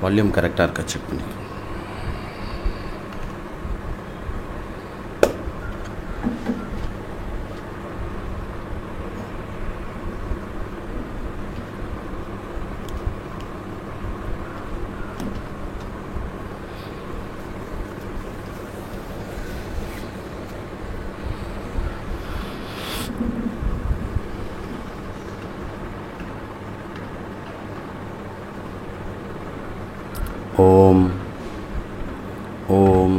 Volume கரெக்டாக இருக்கா check பண்ணி. Om. Om.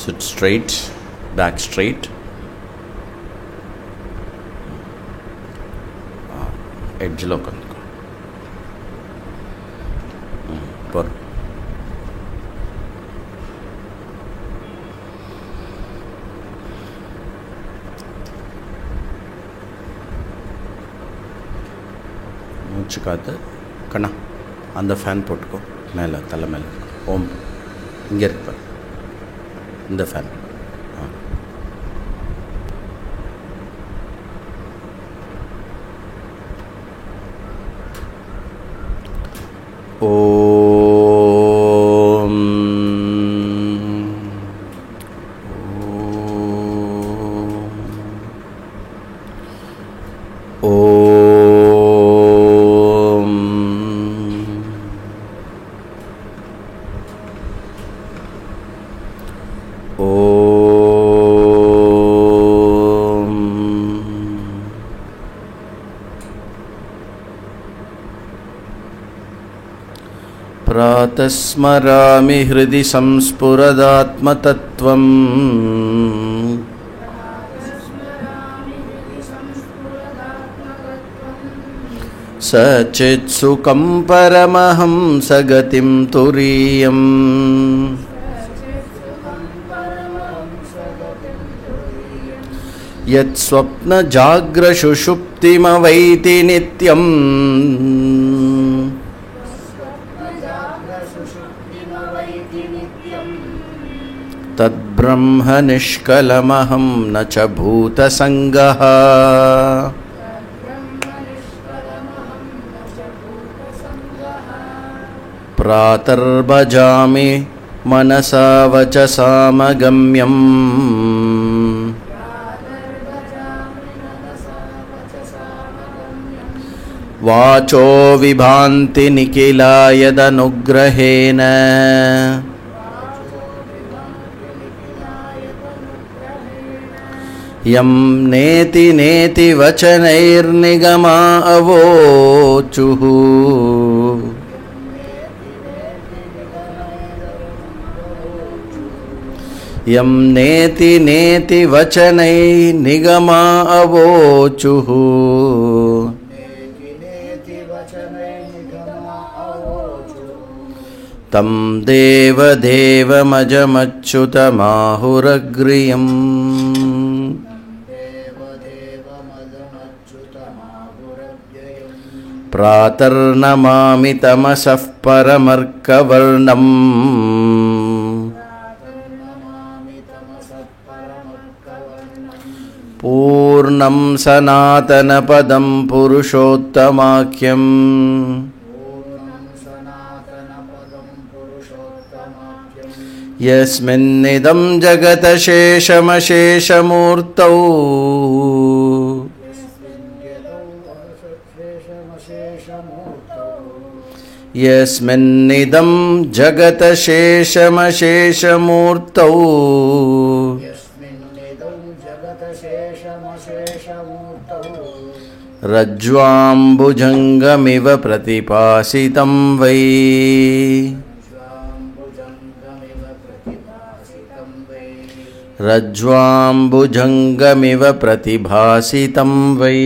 Sit straight, back straight. Edge lo kanko. Por. மூச்சு காத்து கண்ணா அந்த ஃபேன் போட்டுக்கோ மேலே தலை மேலே. ஓம் இங்கே இருப்பார் இந்த ஃபேன். ஓம் प्रातस्मरामि हृदि संस्फुरदात्मतत्त्वम् सचित्सुखं परमहंसगतिं तुरीयम् यत्स्वप्नजाग्रसुषुप्तिमवैति नित्यम् तद्ब्रह्म निष्कलमहं न च भूतसङ्गः प्रातर्भजामि मनसा वचसामगम्यम् वाचो विभान्ति निखिला यदनुग्रहेण यं नेति नेति वचनैर्निगमा अवोचुः यं नेति नेति वचनैर्निगमा अवोचुः तं देवदेवमजमच्युतमाहुरग्र्यम् प्रातर्नमामि तमसः परमर्कवर्णम् पूर्णं सनातनपदं पुरुषोत्तमाख्यम् यस्मिन्निदं जगतशेषमशेषमूर्तौ यस्मिन्निदं जगतशेषमशेषमूर्तौ रज्ज्वाम्बुजङ्गमिव प्रतिभासितं वै रज्ज्वाम्बुजङ्गमिव प्रतिभासितं वै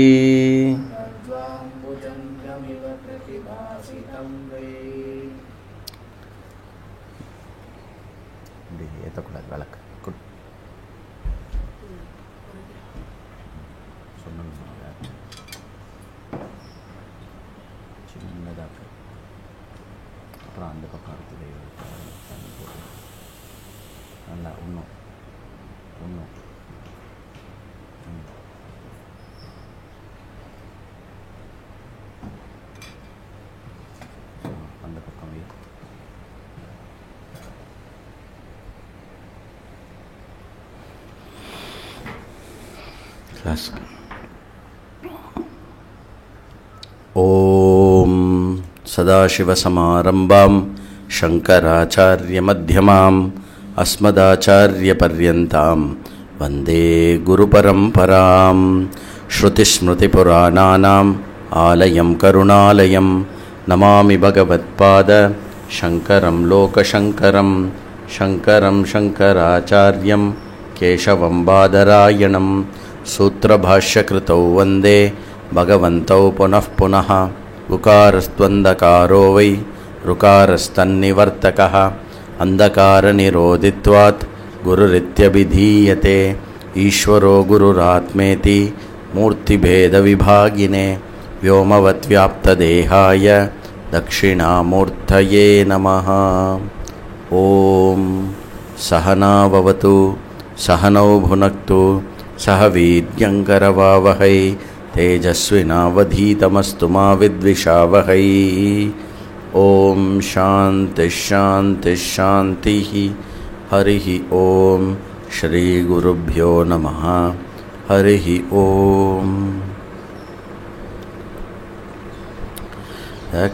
கிளாஸ். ஓம் சதாசிவசமாரம்பாம் சங்கராச்சார்யமத்யமாம் அஸ்மதாச்சார்யபர்யந்தாம் வந்தே குருபரம்பராம். ஸ்ருதிஸ்மிருதிபுராணானாம் ஆலயம் கருணாலயம் நமாமி பகவத்பாத சங்கரம் லோகசங்கரம் சங்கரம் சங்கராச்சார்யம் கேசவம் பாதராயணம். சூத்திரபாஷ்யகிருதௌ வந்தே பகவந்தௌ புனః புனः. உகாரஸ்த்வந்தகாரோ வை ருகாரஸ்தன்னிவர்த்தகः. அந்தகாரநிரோதித்வாத் குருரித்யபிதீயதே. ஈஸ்வரோ குருராத்மேதி மூர்த்திபேதவிபாகினே व्योमवद्व्याप्तदेहाय दक्षिणामूर्तये नमः. ॐ सहना भवतु सहनौ भुनक्तु सह वीर्यङ्करवावहै तेजस्विनावधीतमस्तु मा विद्विषावहै. ॐ शान्तिः शान्तिः शान्तिः. हरिः ॐ श्रीगुरुभ्यो नमः. हरिः ॐ.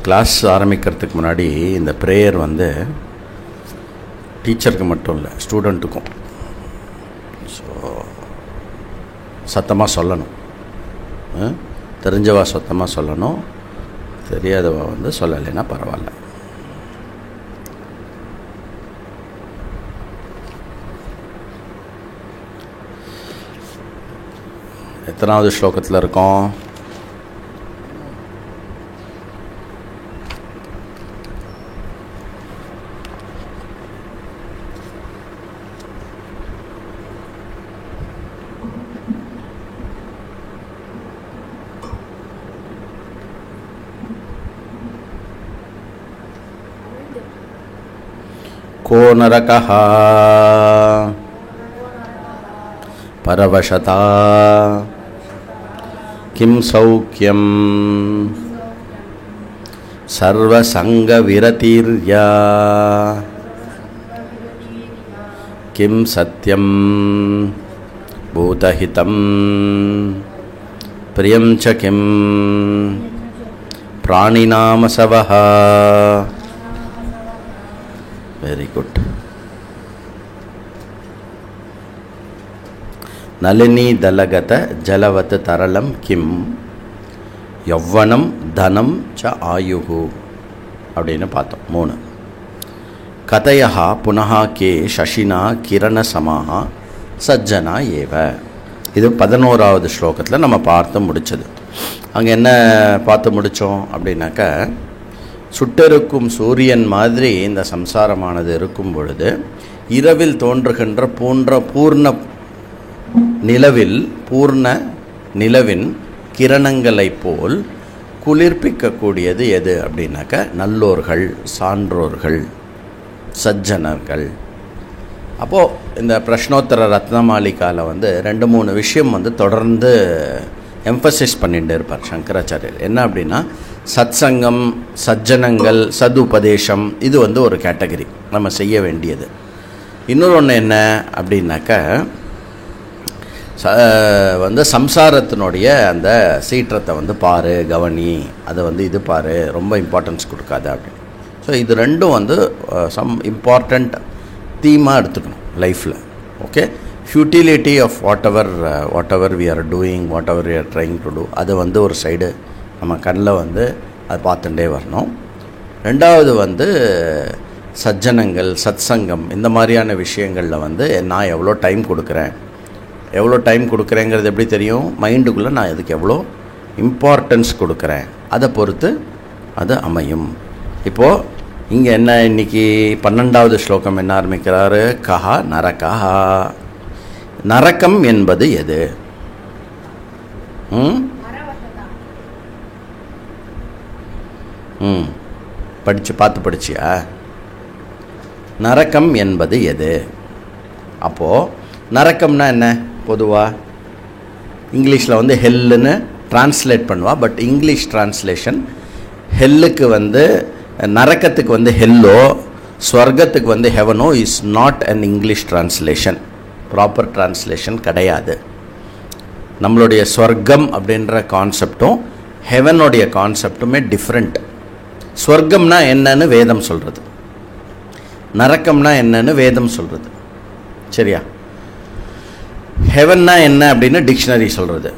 கிளாஸ் ஆரம்பிக்கிறதுக்கு முன்னாடி இந்த ப்ரேயர் வந்து டீச்சருக்கு மட்டும் இல்லை, ஸ்டூடெண்ட்டுக்கும். ஸோ சத்தமாக சொல்லணும். தெரிஞ்சவா சத்தமாக சொல்லணும், தெரியாதவா வந்து சொல்லலைன்னா பரவாயில்ல. எத்தனாவது ஸ்லோகத்தில் இருக்கோம்? को नरकः परवशता किं सौख्यं सर्वसंगविरतिर्या किं सत्यं भूतहितं प्रियं च किं प्राणिनामसवः. Very good. नलिनी दलगत जलवत तरलम किम यौवनम धनम च आयुः அப்படின்னு பார்த்தோம். 3 கதையா புனः கே சசினா கிரண சமாஹ சஜ்ஜனா ஏவ. இது 11வது ஸ்லோகத்தில் நம்ம பார்த்து முடித்தது. அங்கே என்ன பார்த்து முடித்தோம் அப்படின்னாக்க, சுட்டெருக்கும் சூரியன் மாதிரி இந்த சம்சாரமானது இருக்கும் பொழுது இரவில் தோன்றுகின்ற பூர்ண நிலவின் கிரணங்களைப் போல் குளிர்ப்பிக்கக்கூடியது எது அப்படின்னாக்க, நல்லோர்கள், சான்றோர்கள், சஜ்ஜனர்கள். அப்போது இந்த பிரஷ்னோத்தர ரத்னமாலிகாவில் வந்து 2-3 விஷயம் வந்து தொடர்ந்து எம்ஃபசைஸ் பண்ணிட்டு இருப்பார் சங்கராச்சாரியர். என்ன அப்படின்னா, சத்சங்கம், சஜ்ஜனங்கள், சதுபதேசம், இது வந்து ஒரு கேட்டகரி நம்ம செய்ய வேண்டியது. இன்னொரு ஒன்று என்ன அப்படின்னாக்க, வந்து சம்சாரத்தினுடைய அந்த சீற்றத்தை வந்து பாரு, கவனி, அதை வந்து இது பாரு, ரொம்ப இம்பார்ட்டன்ஸ் கொடுக்காத அப்படின்னு. ஸோ இது ரெண்டும் வந்து சம் இம்பார்ட்டண்ட் தீமாக எடுத்துக்கணும் லைஃப்பில். Okay, futility of whatever we are doing, whatever we are trying to do, அது வந்து ஒரு சைடு நம்ம கண்ணில் வந்து அது பார்த்துட்டே வரணும். 2வது வந்து சஜ்ஜனங்கள், சத்சங்கம், இந்த மாதிரியான விஷயங்களில் வந்து நான் எவ்வளோ டைம் கொடுக்குறேங்கிறது எப்படி தெரியும்? மைண்டுக்குள்ளே நான் இதுக்கு எவ்வளோ இம்பார்ட்டன்ஸ் கொடுக்குறேன், அதை பொறுத்து அது அமையும். இப்போது இங்கே என்ன, இன்றைக்கி 12வது ஸ்லோகம் என்ன ஆரம்பிக்கிறாரு? கஹா நரகா. நரக்கம் என்பது எது? படிச்சியா? நரக்கம் என்பது எது? அப்போது நரக்கம்னா என்ன? பொதுவாக இங்கிலீஷில் வந்து ஹெல்லுன்னு டிரான்ஸ்லேட் பண்ணுவா. பட் இங்கிலீஷ் டிரான்ஸ்லேஷன் ஹெல்லுக்கு வந்து, நரக்கத்துக்கு வந்து ஹெல்லோ, ஸ்வர்க்கத்துக்கு வந்து ஹெவனோ is not an English translation. Proper translation கிடையாது. நம்மளுடைய ஸ்வர்க்கம் அப்படின்ற கான்செப்டும் ஹெவனுடைய கான்செப்டுமே டிஃப்ரெண்ட். ஸ்வர்க்கம்னா என்னன்னு வேதம் சொல்கிறது, நரக்கம்னா என்னன்னு வேதம் சொல்கிறது. சரியா? ஹெவன்னா என்ன அப்படின்னு டிக்ஷனரி சொல்கிறது,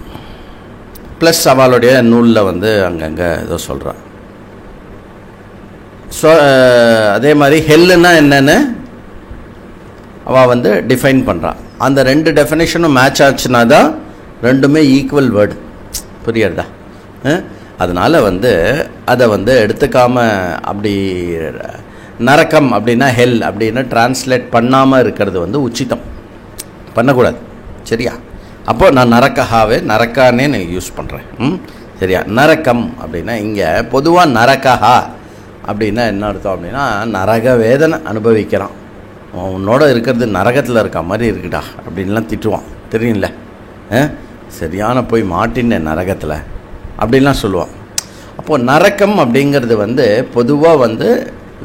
ப்ளஸ் அவளுடைய நூலில் வந்து அங்கங்கே ஏதோ சொல்கிறான். ஸோ அதே மாதிரி ஹெல்லுன்னா என்னன்னு அவள் வந்து டிஃபைன் பண்ணுறான். அந்த ரெண்டு டெஃபினேஷனும் மேட்ச் ஆச்சுன்னா தான் ரெண்டுமே ஈக்குவல் வேர்டு. புரியுறதா? அதனால் வந்து அதை வந்து எடுத்துக்காமல் அப்படி நரக்கம் அப்படின்னா ஹெல் அப்படின்னு டிரான்ஸ்லேட் பண்ணாமல் இருக்கிறது வந்து உச்சிதம், பண்ணக்கூடாது. சரியா? அப்போது நான் நரக்கானே நான் யூஸ் பண்ணுறேன். சரியா? நரக்கம் அப்படின்னா இங்கே பொதுவாக நரக்கஹா அப்படின்னா என்ன அர்த்தம் அப்படின்னா நரக வேதனை அனுபவிக்கிறான், உன்னோட இருக்கிறது நரகத்தில் இருக்க மாதிரி இருக்குடா அப்படின்லாம் திட்டுவான். தெரியும்ல? சரியான போய் மாட்டினேன் நரகத்தில் அப்படின்லாம் சொல்லுவான். அப்போது நரக்கம் அப்படிங்கிறது வந்து பொதுவாக வந்து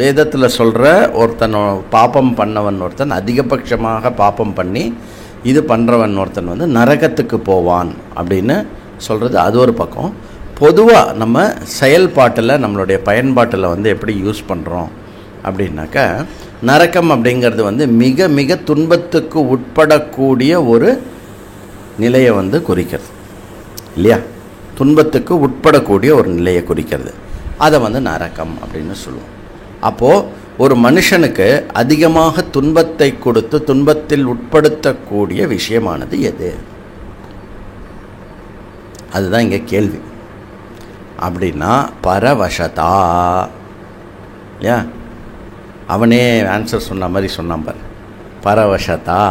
வேதத்தில் சொல்கிற ஒருத்தன் பாப்பம் பண்ணவன் ஒருத்தன் அதிகபட்சமாக பாப்பம் பண்ணி இது பண்ணுறவன் ஒருத்தன் வந்து நரகத்துக்கு போவான் அப்படின்னு சொல்கிறது அது ஒரு பக்கம். பொதுவாக நம்ம செயல்பாட்டில் நம்மளுடைய பயன்பாட்டில் வந்து எப்படி யூஸ் பண்ணுறோம் அப்படின்னாக்கா நரக்கம் அப்படிங்கிறது வந்து மிக மிக துன்பத்துக்கு உட்படக்கூடிய ஒரு நிலையை வந்து குறிக்கிறது இல்லையா? துன்பத்துக்கு உட்படக்கூடிய ஒரு நிலையை குறிக்கிறது, அதை வந்து நரக்கம் அப்படின்னு சொல்லுவோம். அப்போது ஒரு மனுஷனுக்கு அதிகமாக துன்பத்தை கொடுத்து துன்பத்தில் உட்படுத்தக்கூடிய விஷயமானது எது? அதுதான் இங்கே கேள்வி. அப்படின்னா பரவசதா இல்லையா? அவனே ஆன்சர் சொன்ன மாதிரி சொன்னான் பாரு, பரவசதா.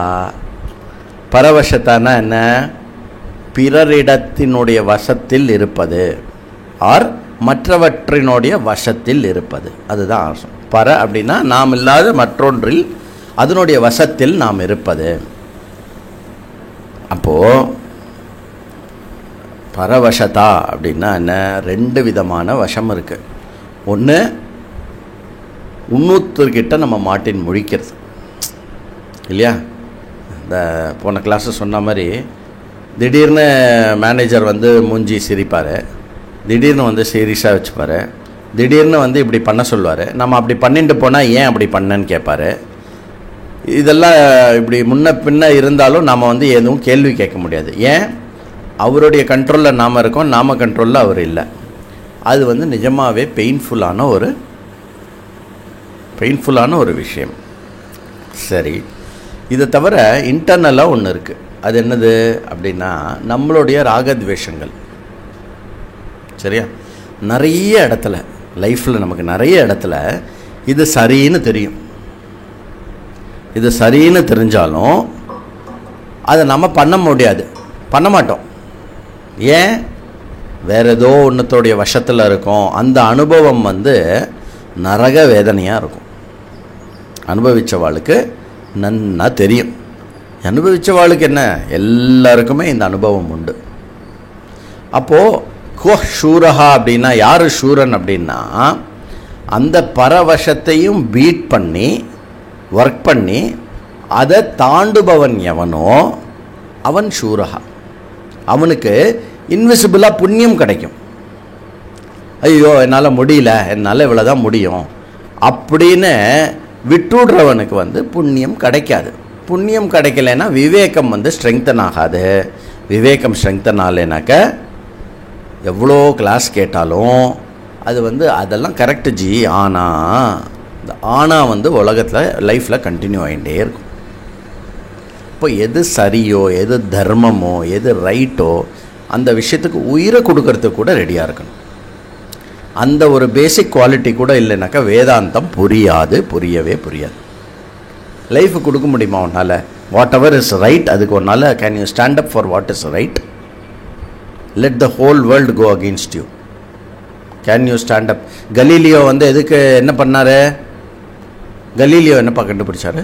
பரவசத்தானா என்ன? பிறரிடத்தினுடைய வசத்தில் இருப்பது ஆர் மற்றவற்றினுடைய வசத்தில் இருப்பது, அதுதான் அர்த்தம். பர அப்படின்னா நாம் இல்லாத மற்றொன்றில் அதனுடைய வசத்தில் நாம் இருப்பது. அப்போது பரவசதா அப்படின்னா என்ன? ரெண்டு விதமான வசம் இருக்குது. ஒன்று இன்னொருத்தர்கிட்ட நம்ம மாட்டின் முழிக்கிறது இல்லையா? இந்த போன கிளாஸு சொன்ன மாதிரி திடீர்னு மேனேஜர் வந்து மூஞ்சி சிரிப்பார், திடீர்னு வந்து சீரியஸாக வச்சுப்பார், திடீர்னு வந்து இப்படி பண்ண சொல்லுவார். நம்ம அப்படி பண்ணிட்டு போனால் ஏன் அப்படி பண்ணேன்னு கேட்பார். இதெல்லாம் இப்படி முன்ன பின்ன இருந்தாலும் நாம் வந்து எதுவும் கேள்வி கேட்க முடியாது. ஏன்? அவருடைய கண்ட்ரோலில் நாம் இருக்கோம், நாம் கண்ட்ரோலில் அவர் இல்லை. அது வந்து நிஜமாகவே பெயின்ஃபுல்லான ஒரு விஷயம். சரி, இதை தவிர இன்டர்னலாக ஒன்று இருக்குது. அது என்னது அப்படின்னா நம்மளுடைய ராகத்வேஷங்கள். சரியா? நிறைய இடத்துல லைஃப்பில் நமக்கு நிறைய இடத்துல இது சரின்னு தெரியும். இது சரின்னு தெரிஞ்சாலும் அதை நம்ம பண்ண முடியாது, பண்ண மாட்டோம். ஏன்? வேறு ஏதோ ஒன்றுத்தோடைய வசத்தில் இருக்கும். அந்த அனுபவம் வந்து நரக வேதனையாக இருக்கும். அனுபவித்தவாளுக்கு நன்னா தெரியும். அனுபவித்தவாளுக்கு என்ன, எல்லாருக்குமே இந்த அனுபவம் உண்டு. அப்போது ஷூரஹா அப்படின்னா யார் ஷூரன் அப்படின்னா அந்த பரவசத்தையும் பீட் பண்ணி ஒர்க் பண்ணி அதை தாண்டுபவன் எவனோ அவன் ஷூரஹா. அவனுக்கு இன்விசிபிளாக புண்ணியம் கிடைக்கும். ஐயோ என்னால் முடியல, என்னால் இவ்வளோதான் முடியும் அப்படின்னு விட்டுடுறவனுக்கு வந்து புண்ணியம் கிடைக்காது. புண்ணியம் கிடைக்கலைன்னா விவேகம் வந்து ஸ்ட்ரெங்தன் ஆகாது. விவேகம் ஸ்ட்ரெங்தன் ஆகலைனாக்க எவ்வளோ கிளாஸ் கேட்டாலும் அது வந்து அதெல்லாம் கரெக்டு ஜி, ஆனால் இந்த ஆனால் வந்து உலகத்தில் லைஃப்பில் கண்டினியூ ஆகிட்டே இருக்கும். இப்போ எது சரியோ எது தர்மமோ எது ரைட்டோ அந்த விஷயத்துக்கு உயிரை கொடுக்கறதுக்கு கூட ரெடியாக இருக்கணும். அந்த ஒரு பேசிக் குவாலிட்டி கூட இல்லைனாக்கா வேதாந்தம் புரியவே புரியாது. லைஃபு கொடுக்க முடியுமா உன்னால்? வாட் எவர் இஸ் ரைட் அதுக்கு ஒன்றால் can you stand up for what is right? Let the whole world go against you. Can you stand up? Galileo வந்து எதுக்கு என்ன பண்ணார்? கலீலியோ என்னப்பா கண்டுபிடிச்சாரு?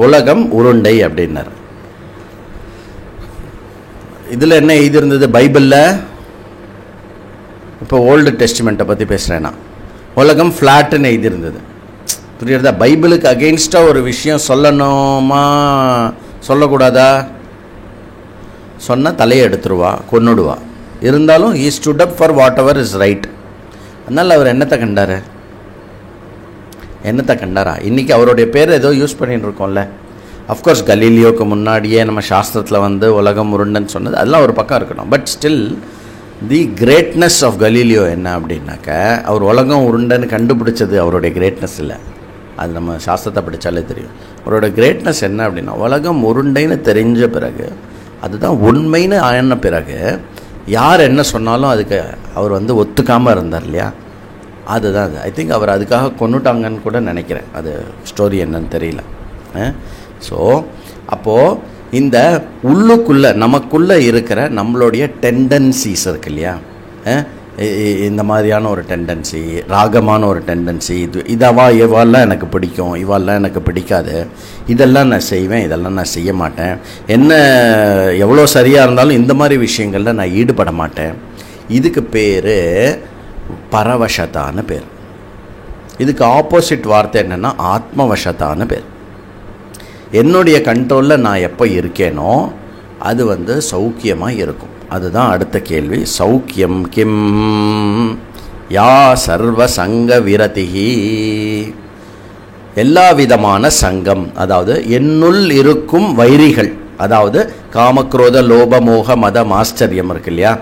உலகம் உருண்டை அப்படின்னார். இதில் என்ன எழுதியிருந்தது பைபிளில்? இப்போ ஓல்டு டெஸ்டிமெண்ட்டை பற்றி பேசுகிறேன்னா உலகம் ஃப்ளாட்டுன்னு எழுதியிருந்தது. புரியுறதா? பைபிளுக்கு அகெயின்ஸ்டாக ஒரு விஷயம் சொல்லணுமா சொல்லக்கூடாதா? சொன்னால் தலையை எடுத்துருவா, கொன்னுடுவா. இருந்தாலும் he stood up for whatever is right. அதனால் அவர் என்னத்தை கண்டார்? என்னத்தை கண்டாரா? இன்றைக்கி அவருடைய பேர் ஏதோ யூஸ் பண்ணிட்டு இருக்கோம்ல. அஃப்கோர்ஸ் கலீலியோக்கு முன்னாடியே நம்ம சாஸ்திரத்தில் வந்து உலகம் உருண்டைன்னு சொன்னது அதெல்லாம் ஒரு பக்கம் இருக்கணும். But still the greatness of Galileo என்ன அப்படின்னாக்க, அவர் உலகம் உருண்டைன்னு கண்டுபிடிச்சது அவருடைய கிரேட்னஸ் இல்லை. அது நம்ம சாஸ்திரத்தை படித்தாலே தெரியும். அவரோட கிரேட்னஸ் என்ன அப்படின்னா, உலகம் உருண்டைன்னு தெரிஞ்ச பிறகு, அதுதான் உண்மைன்னு ஆன பிறகு யார் என்ன சொன்னாலும் அதுக்கு அவர் வந்து ஒத்துக்காமல் இருந்தார் இல்லையா? அதுதான் அது. ஐ திங்க் அவர் அதுக்காக கொன்னுட்டாங்கன்னு கூட நினைக்கிறேன். அது ஸ்டோரி என்னன்னு தெரியல. ஸோ அப்போது இந்த உள்ளுக்குள்ளே நமக்குள்ளே இருக்கிற நம்மளுடைய டெண்டன்சிஸ் இருக்கு இல்லையா? இந்த மாதிரியான ஒரு டெண்டன்சி, ராகமான ஒரு டெண்டன்சி, இவாலாம் எனக்கு பிடிக்கும், இவாலாம் எனக்கு பிடிக்காது, இதெல்லாம் நான் செய்வேன், இதெல்லாம் நான் செய்ய மாட்டேன், என்ன எவ்வளோ சரியாக இருந்தாலும் இந்த மாதிரி விஷயங்களில் நான் ஈடுபட மாட்டேன். இதுக்கு பேர் பரவசத்தான பேர். இதுக்கு ஆப்போசிட் வார்த்தை என்னென்னா ஆத்மவசத்தான பேர். என்னுடைய கண்ட்ரோலில் நான் எப்போ இருக்கேனோ அது வந்து சௌக்கியமாக இருக்கும். அதுதான் அடுத்த கேள்வி. சௌக்கியம் கிம் யா சர்வ சங்க விரதிஹி. எல்லா விதமான சங்கம், அதாவது என்னுள் இருக்கும் வைரிகள், அதாவது காமக்ரோத லோப மோக மத ஆச்சரியம் இருக்கு இல்லையா?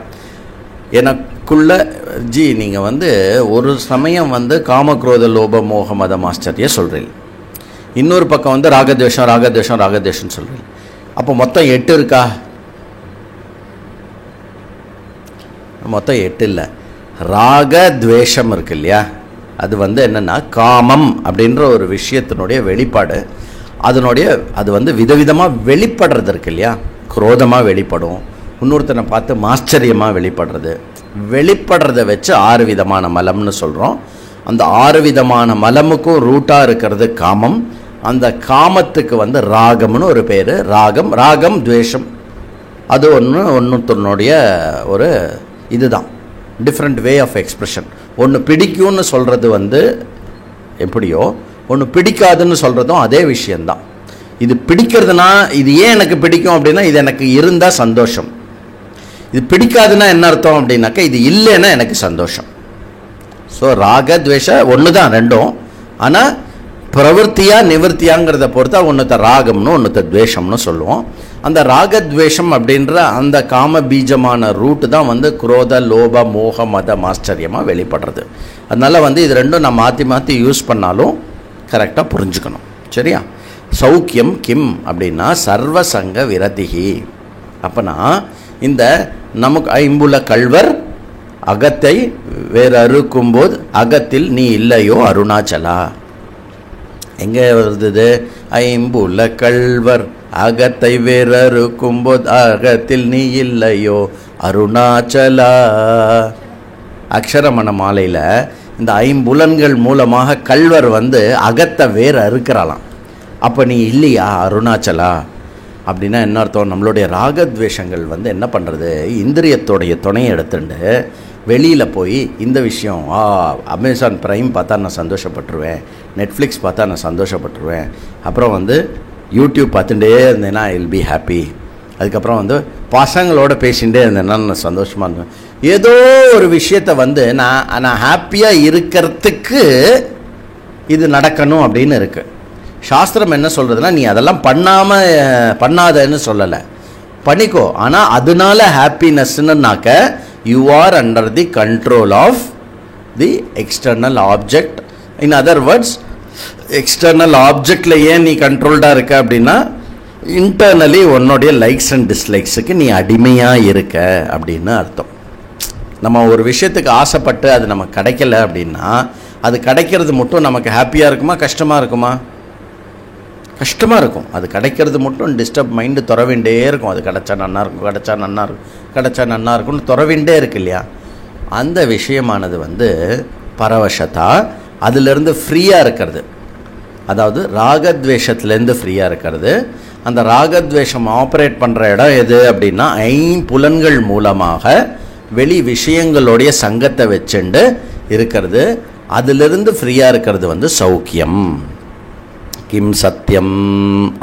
எனக்குள்ள நீங்கள் வந்து ஒரு சமயம் வந்து காமக்ரோத லோப மோக மத ஆச்சரியம் சொல்கிறீங்க, இன்னொரு பக்கம் வந்து ராகத்வேஷம் ராகத்வேஷம் ராகத்வேஷம்னு சொல்கிறீங்க. அப்போ மொத்தம் 8 இருக்கா? மொத்தம் 8 இல்லை. ராகத்வேஷம் இருக்கு இல்லையா? அது வந்து என்னென்னா காமம் அப்படின்ற ஒரு விஷயத்தினுடைய வெளிப்பாடு. அது வந்து விதவிதமாக வெளிப்படுறது இருக்கு இல்லையா? குரோதமாக வெளிப்படும், இன்னொருத்தனை பார்த்து ஆச்சரியமாக வெளிப்படுறதை வச்சு 6 விதமான மலம்னு சொல்கிறோம். அந்த 6 விதமான மலமுக்கும் ரூட்டாக இருக்கிறது காமம். அந்த காமத்துக்கு வந்து ராகம்னு ஒரு பேர். ராகம் துவேஷம், அது ஒன்றுத்தனுடைய ஒரு இதுதான், டிஃப்ரெண்ட் வே ஆஃப் எக்ஸ்பிரஷன். ஒன்று பிடிக்கும்னு சொல்கிறது வந்து எப்படியோ, ஒன்று பிடிக்காதுன்னு சொல்கிறதும் அதே விஷயந்தான். இது பிடிக்கிறதுனா, இது ஏன் எனக்கு பிடிக்கும் அப்படின்னா, இது எனக்கு இருந்தால் சந்தோஷம். இது பிடிக்காதுன்னா என்ன அர்த்தம் அப்படின்னாக்கா, இது இல்லைன்னா எனக்கு சந்தோஷம். ஸோ ராகத்வேஷ ஒன்று தான் ரெண்டும். ஆனால் பிரவருத்தியா நிவர்த்தியாங்கிறத பொறுத்தா ஒன்றுத்த ராகம்னு ஒன்றுத்த துவேஷம்னு சொல்லுவோம். அந்த ராகத்வேஷம் அப்படின்ற அந்த காம பீஜமான ரூட்டு தான் வந்து குரோத லோப மோக மத ஆச்சரியமாக வெளிப்படுறது. அதனால் வந்து இது ரெண்டும் நான் மாற்றி மாற்றி யூஸ் பண்ணாலும் கரெக்டாக புரிஞ்சுக்கணும். சரியா? சௌக்கியம் கிம் அப்படின்னா சர்வசங்க விரதிஹி. அப்போனா இந்த நமக்கு ஐம்புல கள்வர் அகத்தை வேறு அறுக்கும்போது அகத்தில் நீ இல்லையோ அருணாச்சலா. எங்கே வருது? ஐம்புல கள்வர் அகத்தை வேறு அறுக்கும்போது அகத்தில் நீ இல்லையோ அருணாச்சலா. அக்ஷரமண மாலையில் இந்த ஐம்புலன்கள் மூலமாக கள்வர் வந்து அகத்தை வேறு அறுக்கிறாளாம். அப்போ நீ இல்லையா அருணாச்சலா அப்படின்னா என்ன அர்த்தம்? நம்மளுடைய ராகத்வேஷங்கள் வந்து என்ன பண்ணுறது, இந்திரியத்தோடைய துணையை எடுத்துட்டு வெளியில் போய் இந்த விஷயம் அமேசான் ப்ரைம் பார்த்தா நான் சந்தோஷப்பட்டுருவேன், நெட்ஃப்ளிக்ஸ் பார்த்தா நான் சந்தோஷப்பட்டுருவேன், அப்புறம் வந்து யூடியூப் பார்த்துட்டே இருந்தேன்னா ஐ வில் பி ஹாப்பி, அதுக்கப்புறம் வந்து பசங்களோட பேசிகிட்டே இருந்தேன்னா நான் சந்தோஷமாக இருந்தேன். ஏதோ ஒரு விஷயத்தை வந்து நான் ஹாப்பியாக இருக்கிறதுக்கு இது நடக்கணும் அப்படின்னு இருக்குது. சாஸ்திரம் என்ன சொல்கிறதுனா, நீ அதெல்லாம் பண்ணாதன்னு சொல்லலை, பண்ணிக்கோ. ஆனால் அதனால ஹாப்பினஸ்னாக்க you are under the control of the external object. In other words, external ஆப்ஜெக்டில் ஏன் நீ கண்ட்ரோல்டாக இருக்க அப்படின்னா, இன்டர்னலி உன்னுடைய லைக்ஸ் அண்ட் டிஸ்லைக்ஸுக்கு நீ அடிமையாக இருக்க அப்படின்னு அர்த்தம். நம்ம ஒரு விஷயத்துக்கு ஆசைப்பட்டு அது நமக்கு கிடைக்கல அப்படின்னா, அது கிடைக்கிறது மட்டும் நமக்கு ஹாப்பியாக இருக்குமா கஷ்டமாக இருக்குமா? கஷ்டமாக இருக்கும். அது கிடைக்கிறது மட்டும் டிஸ்டர்ப் மைண்டு துறவிண்டே இருக்கும். அது கிடச்சா நல்லாயிருக்கும், கிடச்சா நல்லா இருக்கும்னு துறவிண்டே இருக்கு இல்லையா? அந்த விஷயமானது வந்து பரவசத்தா, அதிலிருந்து ஃப்ரீயாக இருக்கிறது. அதாவது ராகத்வேஷத்துலேருந்து ஃப்ரீயாக இருக்கிறது. அந்த ராகத்வேஷம் ஆப்ரேட் பண்ணுற இடம் எது அப்படின்னா, ஐம்புலன்கள் மூலமாக வெளி விஷயங்களுடைய சங்கத்தை வச்சுண்டு இருக்கிறது. அதிலிருந்து ஃப்ரீயாக இருக்கிறது வந்து சௌக்கியம். கிம் சத்தியம்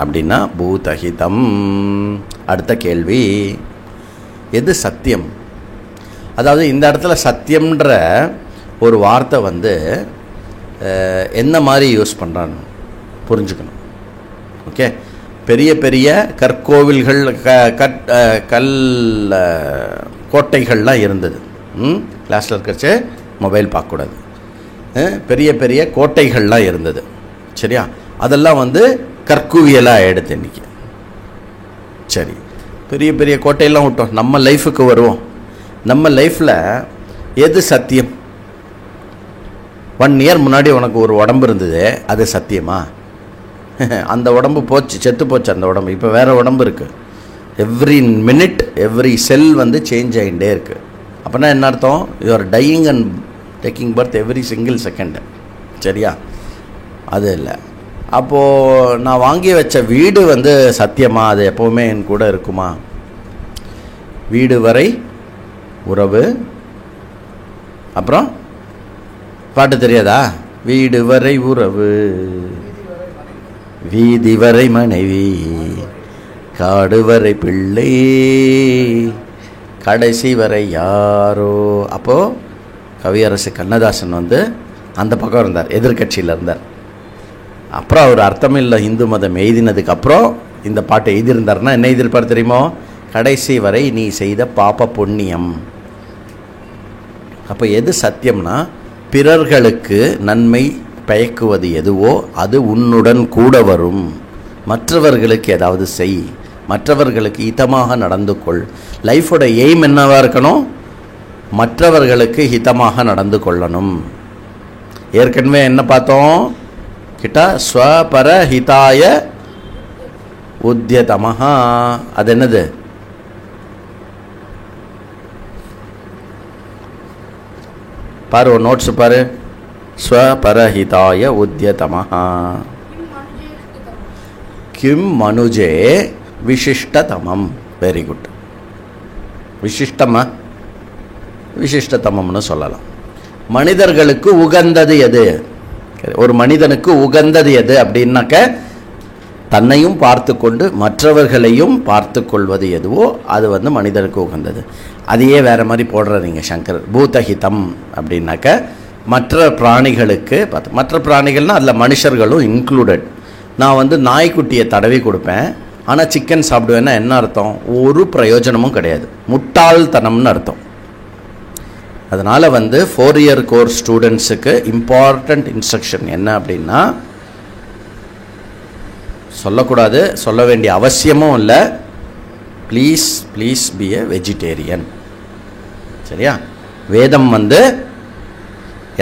அப்படின்னா பூதஹிதம். அடுத்த கேள்வி, எது சத்தியம்? அதாவது இந்த இடத்துல சத்தியம்ன்ற ஒரு வார்த்தை வந்து என்ன மாதிரி யூஸ் பண்ணுறான்னு புரிஞ்சுக்கணும். ஓகே, பெரிய பெரிய கற்கோவில்கள் கல் கோட்டைகள்லாம் இருந்தது. கிளாஸில் இருக்கிறச்சு மொபைல் பார்க்கக்கூடாது. பெரிய பெரிய கோட்டைகள்லாம் இருந்தது, சரியா? அதெல்லாம் வந்து கற்குவியலாக ஆகிடுது இன்றைக்கி. சரி, பெரிய பெரிய கோட்டையெல்லாம் விட்டோம், நம்ம லைஃபுக்கு வருவோம். நம்ம லைஃப்பில் எது சத்தியம்? 1 இயர் முன்னாடி உனக்கு ஒரு உடம்பு இருந்தது, அது சத்தியமா? அந்த உடம்பு போச்சு, செத்து போச்சு அந்த உடம்பு. இப்போ வேறு உடம்பு இருக்குது. எவ்ரி மினிட் எவ்ரி செல் வந்து சேஞ்ச் ஆகிட்டே இருக்குது. அப்படின்னா என்ன அர்த்தம்? You are dyeing and taking birth every single second, சரியா? அது இல்லை. அப்போது நான் வாங்கி வச்ச வீடு வந்து சத்தியமா? அது எப்போவுமே என் கூட இருக்குமா? வீடு வரை உறவு, அப்புறம் பாட்டு தெரியாதா? வீடு வரை உறவு, வீதி வரை மனைவி, காடு வரை பிள்ளை, கடைசி வரை யாரோ. அப்போது கவியரசு கண்ணதாசன் வந்து அந்த பக்கம் இருந்தார், எதிர்கட்சியில் இருந்தார். அப்புறம் அவர் அர்த்தமில்லை இந்து மதம் எழுதினதுக்கப்புறம் இந்த பாட்டை எழுதியிருந்தார்னா என்ன எழுதியிருப்பார் தெரியுமோ? கடைசி வரை நீ செய்த பாப புண்ணியம். அப்போ எது சத்தியம்னா, பிறர்களுக்கு நன்மை பயக்குவது எதுவோ அது உன்னுடன் கூட வரும். மற்றவர்களுக்கு ஏதாவது செய், மற்றவர்களுக்கு ஹிதமாக நடந்து கொள். லைஃபோட எய்ம் என்னவாக இருக்கணும்? மற்றவர்களுக்கு ஹிதமாக நடந்து கொள்ளணும். ஏற்கனவே என்ன பார்த்தோம் கிட்ட? ஸ்வபர ஹிதாய உத்யதமஹா. அது என்னது? பாரு, ஒரு நோட்ஸ் பாரு. ஸ்வபரஹிதாய உத்யதமஹா கிம் மனுஜே விசிஷ்டதமம். Very good. விசிஷ்டமா? விசிஷ்டதமம்னு சொல்லலாம். மனிதர்களுக்கு உகந்தது எது? ஒரு மனிதனுக்கு உகந்தது எது அப்படின்னாக்க, தன்னையும் பார்த்து கொண்டு மற்றவர்களையும் பார்த்து கொள்வது எதுவோ அது வந்து மனிதனுக்கு உகந்தது. அதையே வேறு மாதிரி போடுறீங்க சங்கர். பூதஹிதம் அப்படின்னாக்க மற்ற பிராணிகளுக்கு பார்த்து, மற்ற பிராணிகள்னால் அதில் மனுஷர்களும் இன்க்ளூடட். நான் வந்து நாய்க்குட்டியை தடவி கொடுப்பேன், ஆனால் சிக்கன் சாப்பிடுவேன்னா என்ன அர்த்தம்? ஒரு பிரயோஜனமும் கிடையாது, முட்டாள்தனம்னு அர்த்தம். அதனால் வந்து 4 இயர் கோர்ஸ் ஸ்டூடெண்ட்ஸுக்கு இம்பார்ட்டண்ட் இன்ஸ்ட்ரக்ஷன் என்ன அப்படின்னா, சொல்லக்கூடாது, சொல்ல வேண்டிய அவசியமும் இல்லை. ப்ளீஸ் பி எ வெஜிடேரியன், சரியா? வேதம் வந்து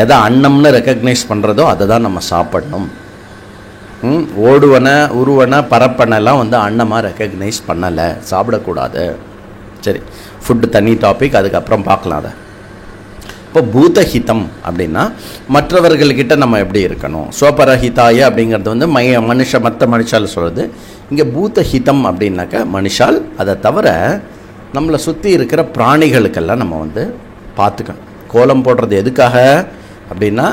எதை அன்னம்னு ரெக்கக்னைஸ் பண்ணுறதோ அதை தான் நம்ம சாப்பிடணும். ஓடுவன உருவன பரப்பனெல்லாம் வந்து அன்னமாக ரெக்கக்னைஸ் பண்ணலை, சாப்பிடக்கூடாது. சரி, ஃபுட்டு தனி டாபிக், அதுக்கப்புறம் பார்க்கலாம் அதை. இப்போ பூதஹிதம் அப்படின்னா மற்றவர்கள்கிட்ட நம்ம எப்படி இருக்கணும். சோபரஹிதாய அப்படிங்கிறது வந்து மற்ற மனுஷால் சொல்கிறது. இங்கே பூதஹிதம் அப்படின்னாக்க மனுஷால், அதை தவிர நம்மளை சுற்றி இருக்கிற பிராணிகளுக்கெல்லாம் நம்ம வந்து பார்த்துக்கணும். கோலம் போடுறது எதுக்காக அப்படின்னா,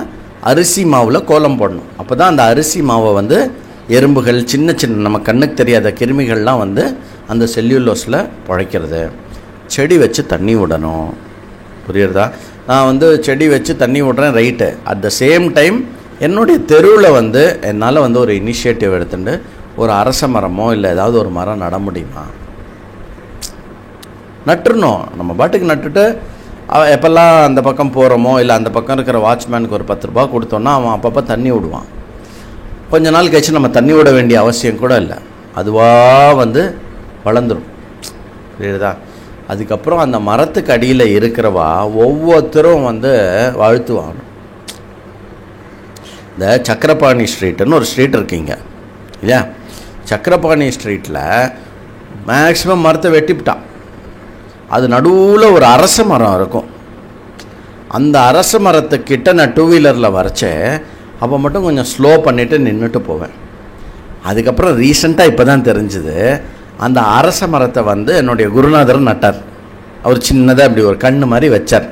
அரிசி மாவில் கோலம் போடணும். அப்போ தான் அந்த அரிசி மாவை வந்து எறும்புகள், சின்ன சின்ன நம்ம கண்ணுக்கு தெரியாத கிருமிகள்லாம் வந்து அந்த செல்லுலோஸில் பிழைக்கிறது. செடி வச்சு தண்ணி விடணும், புரியுறதா? நான் வந்து செடி வச்சு தண்ணி விடுறேன், right. At the same time என்னுடைய தெருவில் வந்து என்னால் வந்து ஒரு இனிஷியேட்டிவ் எடுத்துட்டு ஒரு அரச மரமோ இல்லை ஏதாவது ஒரு மரம் நட முடியுமா? நட்டுறணும். நம்ம பாட்டுக்கு நட்டுட்டு எப்போல்லாம் அந்த பக்கம் போகிறோமோ இல்லை அந்த பக்கம் இருக்கிற வாட்ச்மேனுக்கு ஒரு 10 ரூபா கொடுத்தோன்னா அவன் அப்பப்போ தண்ணி விடுவான். கொஞ்ச நாள் கழிச்சு நம்ம தண்ணி விட வேண்டிய அவசியம் கூட இல்லை, அதுவாக வந்து வளர்ந்துடும், புரியுதா? அதுக்கப்புறம் அந்த மரத்துக்கு அடியில் இருக்கிறவா ஒவ்வொருத்தரும் வந்து வாழ்த்துவாங்க. இந்த சக்கரபாணி ஸ்ட்ரீட்டுன்னு ஒரு ஸ்ட்ரீட் இருக்குங்க இல்லையா? சக்கரபாணி ஸ்ட்ரீட்டில் மேக்ஸிமம் மரத்தை வெட்டிவிட்டான். அது நடுவில் ஒரு அரச மரம் இருக்கும். அந்த அரச மரத்துக்கிட்ட நான் 2 வீலரில் வரைச்சேன். அப்போ மட்டும் கொஞ்சம் ஸ்லோ பண்ணிவிட்டு நின்றுட்டு போவேன். அதுக்கப்புறம் ரீசெண்டாக இப்போ தான் தெரிஞ்சுது, அந்த அரச மரத்தை வந்து என்னுடைய குருநாதர் நட்டார். அவர் சின்னதாக அப்படி ஒரு கண்ணு மாதிரி வச்சார்.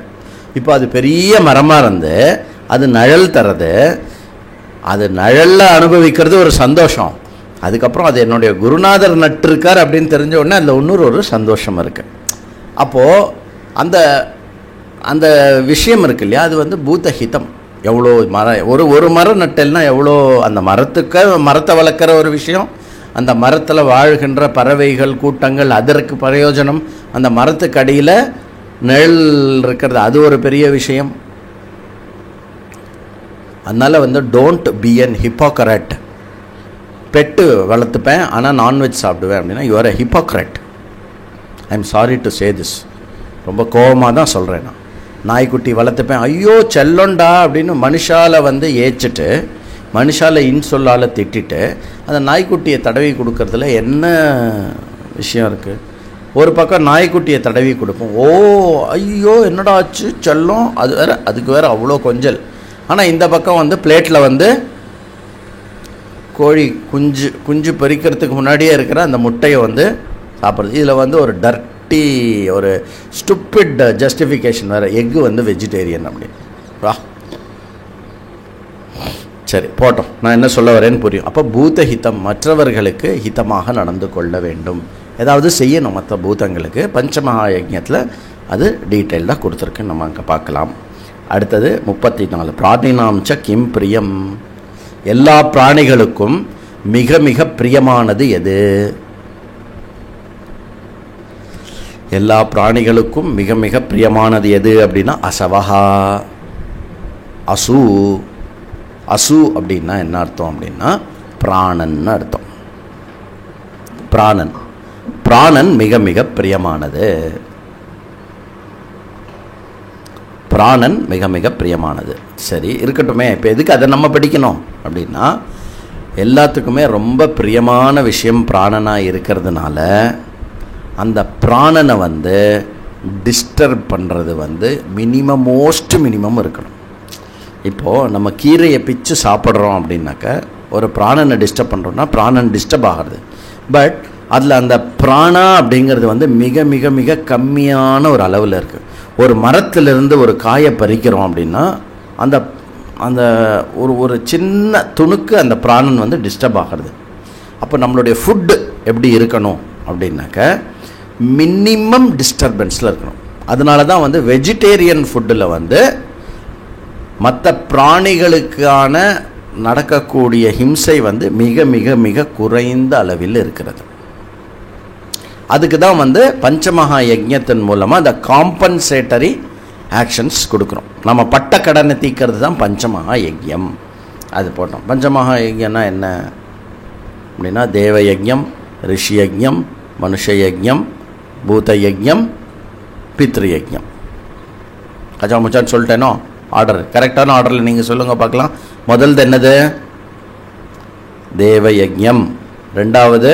இப்போ அது பெரிய மரமாக இருந்து அது நிழல் தர்றது. அது நிழலில் அனுபவிக்கிறது ஒரு சந்தோஷம். அதுக்கப்புறம் அது என்னுடைய குருநாதர் நட்டிருக்கார் அப்படின்னு தெரிஞ்ச உடனே அதில் இன்னொரு ஒரு சந்தோஷம் இருக்குது. அப்போது அந்த அந்த விஷயம் இருக்கு இல்லையா, அது வந்து பூதஹிதம். எவ்வளோ ஒரு மரம் நட்டல்னா எவ்வளோ, அந்த மரத்தை வளர்க்குற ஒரு விஷயம், அந்த மரத்தில் வாழ்கின்ற பறவைகள் கூட்டங்கள் அதற்கு பிரயோஜனம், அந்த மரத்துக்கு அடியில் நிழல் இருக்கிறது அது ஒரு பெரிய விஷயம். அதனால் வந்து don't be an hypocrite. Pet வளர்த்துப்பேன் ஆனால் நான்வெஜ் சாப்பிடுவேன் அப்படின்னா you are a hypocrite. I am sorry to say this. ரொம்ப கோபமாக தான் சொல்கிறேன். நான் நாய்க்குட்டி வளர்த்துப்பேன், ஐயோ செல்லோண்டா அப்படின்னு மனுஷால வந்து ஏச்சிட்டு, மனுஷால இன்சொல்லால் திட்டிட்டு அந்த நாய்க்குட்டியை தடவி கொடுக்கறதுல என்ன விஷயம் இருக்குது? ஒரு பக்கம் நாய்க்குட்டியை தடவி கொடுப்போம், ஓ ஐயோ என்னடா ஆச்சு செல்லம், அது வேறு, அதுக்கு வேறு அவ்வளோ கொஞ்சல். ஆனால் இந்த பக்கம் வந்து பிளேட்டில் வந்து கோழி குஞ்சு பறிக்கிறதுக்கு முன்னாடியே இருக்கிற அந்த முட்டையை வந்து சாப்பிட்றது. இதில் வந்து ஒரு ஒரு ஸ்டூப்பிட் ஜஸ்டிஃபிகேஷன் வேறு, எக்கு வந்து வெஜிடேரியன் அப்படின்னு. வா சரி போட்டோம், நான் என்ன சொல்ல வரேன்னு புரியும். அப்போ பூதஹிதம், மற்றவர்களுக்கு ஹிதமாக நடந்து கொள்ள வேண்டும், ஏதாவது செய்யணும் மற்ற பூதங்களுக்கு. பஞ்சமகா யஜ்ஞத்தில் அது டீட்டெயில்டாக கொடுத்துருக்கு, நம்ம அங்கே பார்க்கலாம். அடுத்தது 34. பிராணினாம் ச கிம் பிரியம். எல்லா பிராணிகளுக்கும் மிக மிக பிரியமானது எது? எல்லா பிராணிகளுக்கும் மிக மிக பிரியமானது எது அப்படின்னா அசவஹா, அசு. அசு அப்படின்னா என்ன அர்த்தம் அப்படின்னா பிராணன்னு அர்த்தம். பிராணன் மிக மிக பிரியமானது. பிராணன் மிக மிக பிரியமானது. சரி இருக்கட்டுமே, இப்போ எதுக்கு அதை நம்ம படிக்கணும் அப்படின்னா, எல்லாத்துக்குமே ரொம்ப பிரியமான விஷயம் பிராணனாக இருக்கிறதுனால அந்த பிராணனை வந்து டிஸ்டர்ப் பண்ணுறது வந்து மோஸ்ட் மினிமம் இருக்கணும். இப்போது நம்ம கீரையை பிச்சு சாப்பிட்றோம் அப்படின்னாக்க ஒரு பிராணனை டிஸ்டர்ப் பண்ணுறோன்னா பிராணன் டிஸ்டர்ப் ஆகிறது. பட் அதில் அந்த பிராணா அப்படிங்கிறது வந்து மிக மிக மிக கம்மியான ஒரு அளவில் இருக்குது. ஒரு மரத்திலிருந்து ஒரு காயை பறிக்கிறோம் அப்படின்னா அந்த அந்த ஒரு சின்ன துணுக்கு அந்த பிராணன் வந்து டிஸ்டர்ப் ஆகிறது. அப்போ நம்மளுடைய ஃபுட்டு எப்படி இருக்கணும் அப்படின்னாக்க மினிமம் டிஸ்டர்பன்ஸில் இருக்கணும். அதனால தான் வந்து வெஜிடேரியன் ஃபுட்டில் வந்து மற்ற பிராணிகளுக்கான நடக்கக்கூடிய ஹிம்சை வந்து மிக மிக மிக குறைந்த அளவில் இருக்கிறது. அதுக்கு தான் வந்து பஞ்சமகா யஜ்ஞத்தின் மூலமாக அந்த காம்பன்சேட்டரி ஆக்ஷன்ஸ் கொடுக்குறோம். நம்ம பட்ட கடனை தீர்க்கிறது தான் பஞ்சமகா யஜ்ஞம். அது போட்டோம். பஞ்சமகா யஜ்ஞம்னா என்ன அப்படின்னா தேவ யஜ்ஞம், ரிஷி யஜ்ஞம், மனுஷ யஜ்ஞம், பூத யஜ்ஞம், பித்ரு யஜ்ஞம். கஜா முச்சான்னு சொல்லிட்டேனோ? ஆர்டர் கரெக்டான ஆர்டரில் நீங்கள் சொல்லுங்கள் பார்க்கலாம். முதல்து என்னது? தேவ யஜ்ஞம். ரெண்டாவது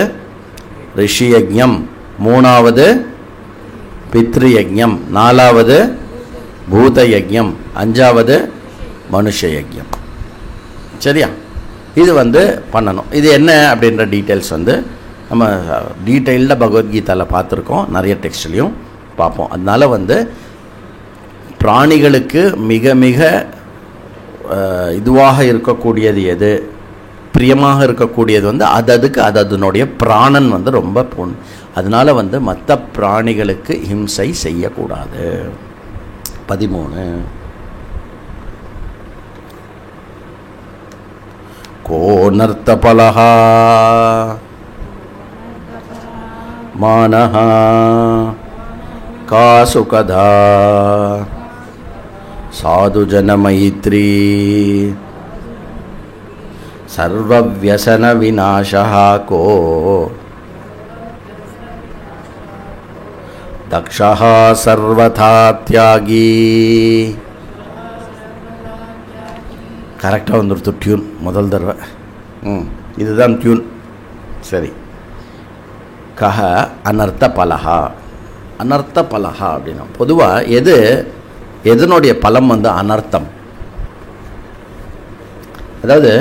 ரிஷி யஜ்ஞம். மூணாவது பித்ரு யஜ்ஞம். நாலாவது பூத யஜ்ஞம். அஞ்சாவது மனுஷ யஜ்ஞம். சரியா? இது வந்து பண்ணணும். இது என்ன அப்படின்ற டீட்டெயில்ஸ் வந்து நம்ம டீட்டெயில்டாக பகவத்கீதாவில் பார்த்துருக்கோம், நிறைய டெக்ஸ்ட்லையும் பார்ப்போம். அதனால் வந்து பிராணிகளுக்கு மிக மிக இதுவாக இருக்கக்கூடியது எது, பிரியமாக இருக்கக்கூடியது வந்து அதுக்கு அதனுடைய பிராணன் வந்து ரொம்ப அதனால் வந்து மற்ற பிராணிகளுக்கு ஹிம்சை செய்யக்கூடாது. 13. கோநர்த்த பலஹா மானஹா காசுகதா சாதுஜன மைத்ரி சர்வவ்யசன விநாசஹ கோ தக்ஷஹ சர்வதா தியாகி. கரெக்டாக வந்துடுத்து டியூன் முதல் தடவை. இதுதான் டியூன். சரி. கஹ அனர்த்த பலஹா. அனர்த்த பலஹா அப்படின்னா பொதுவாக எதனுடைய பலம் வந்து அனர்த்தம். அதாவது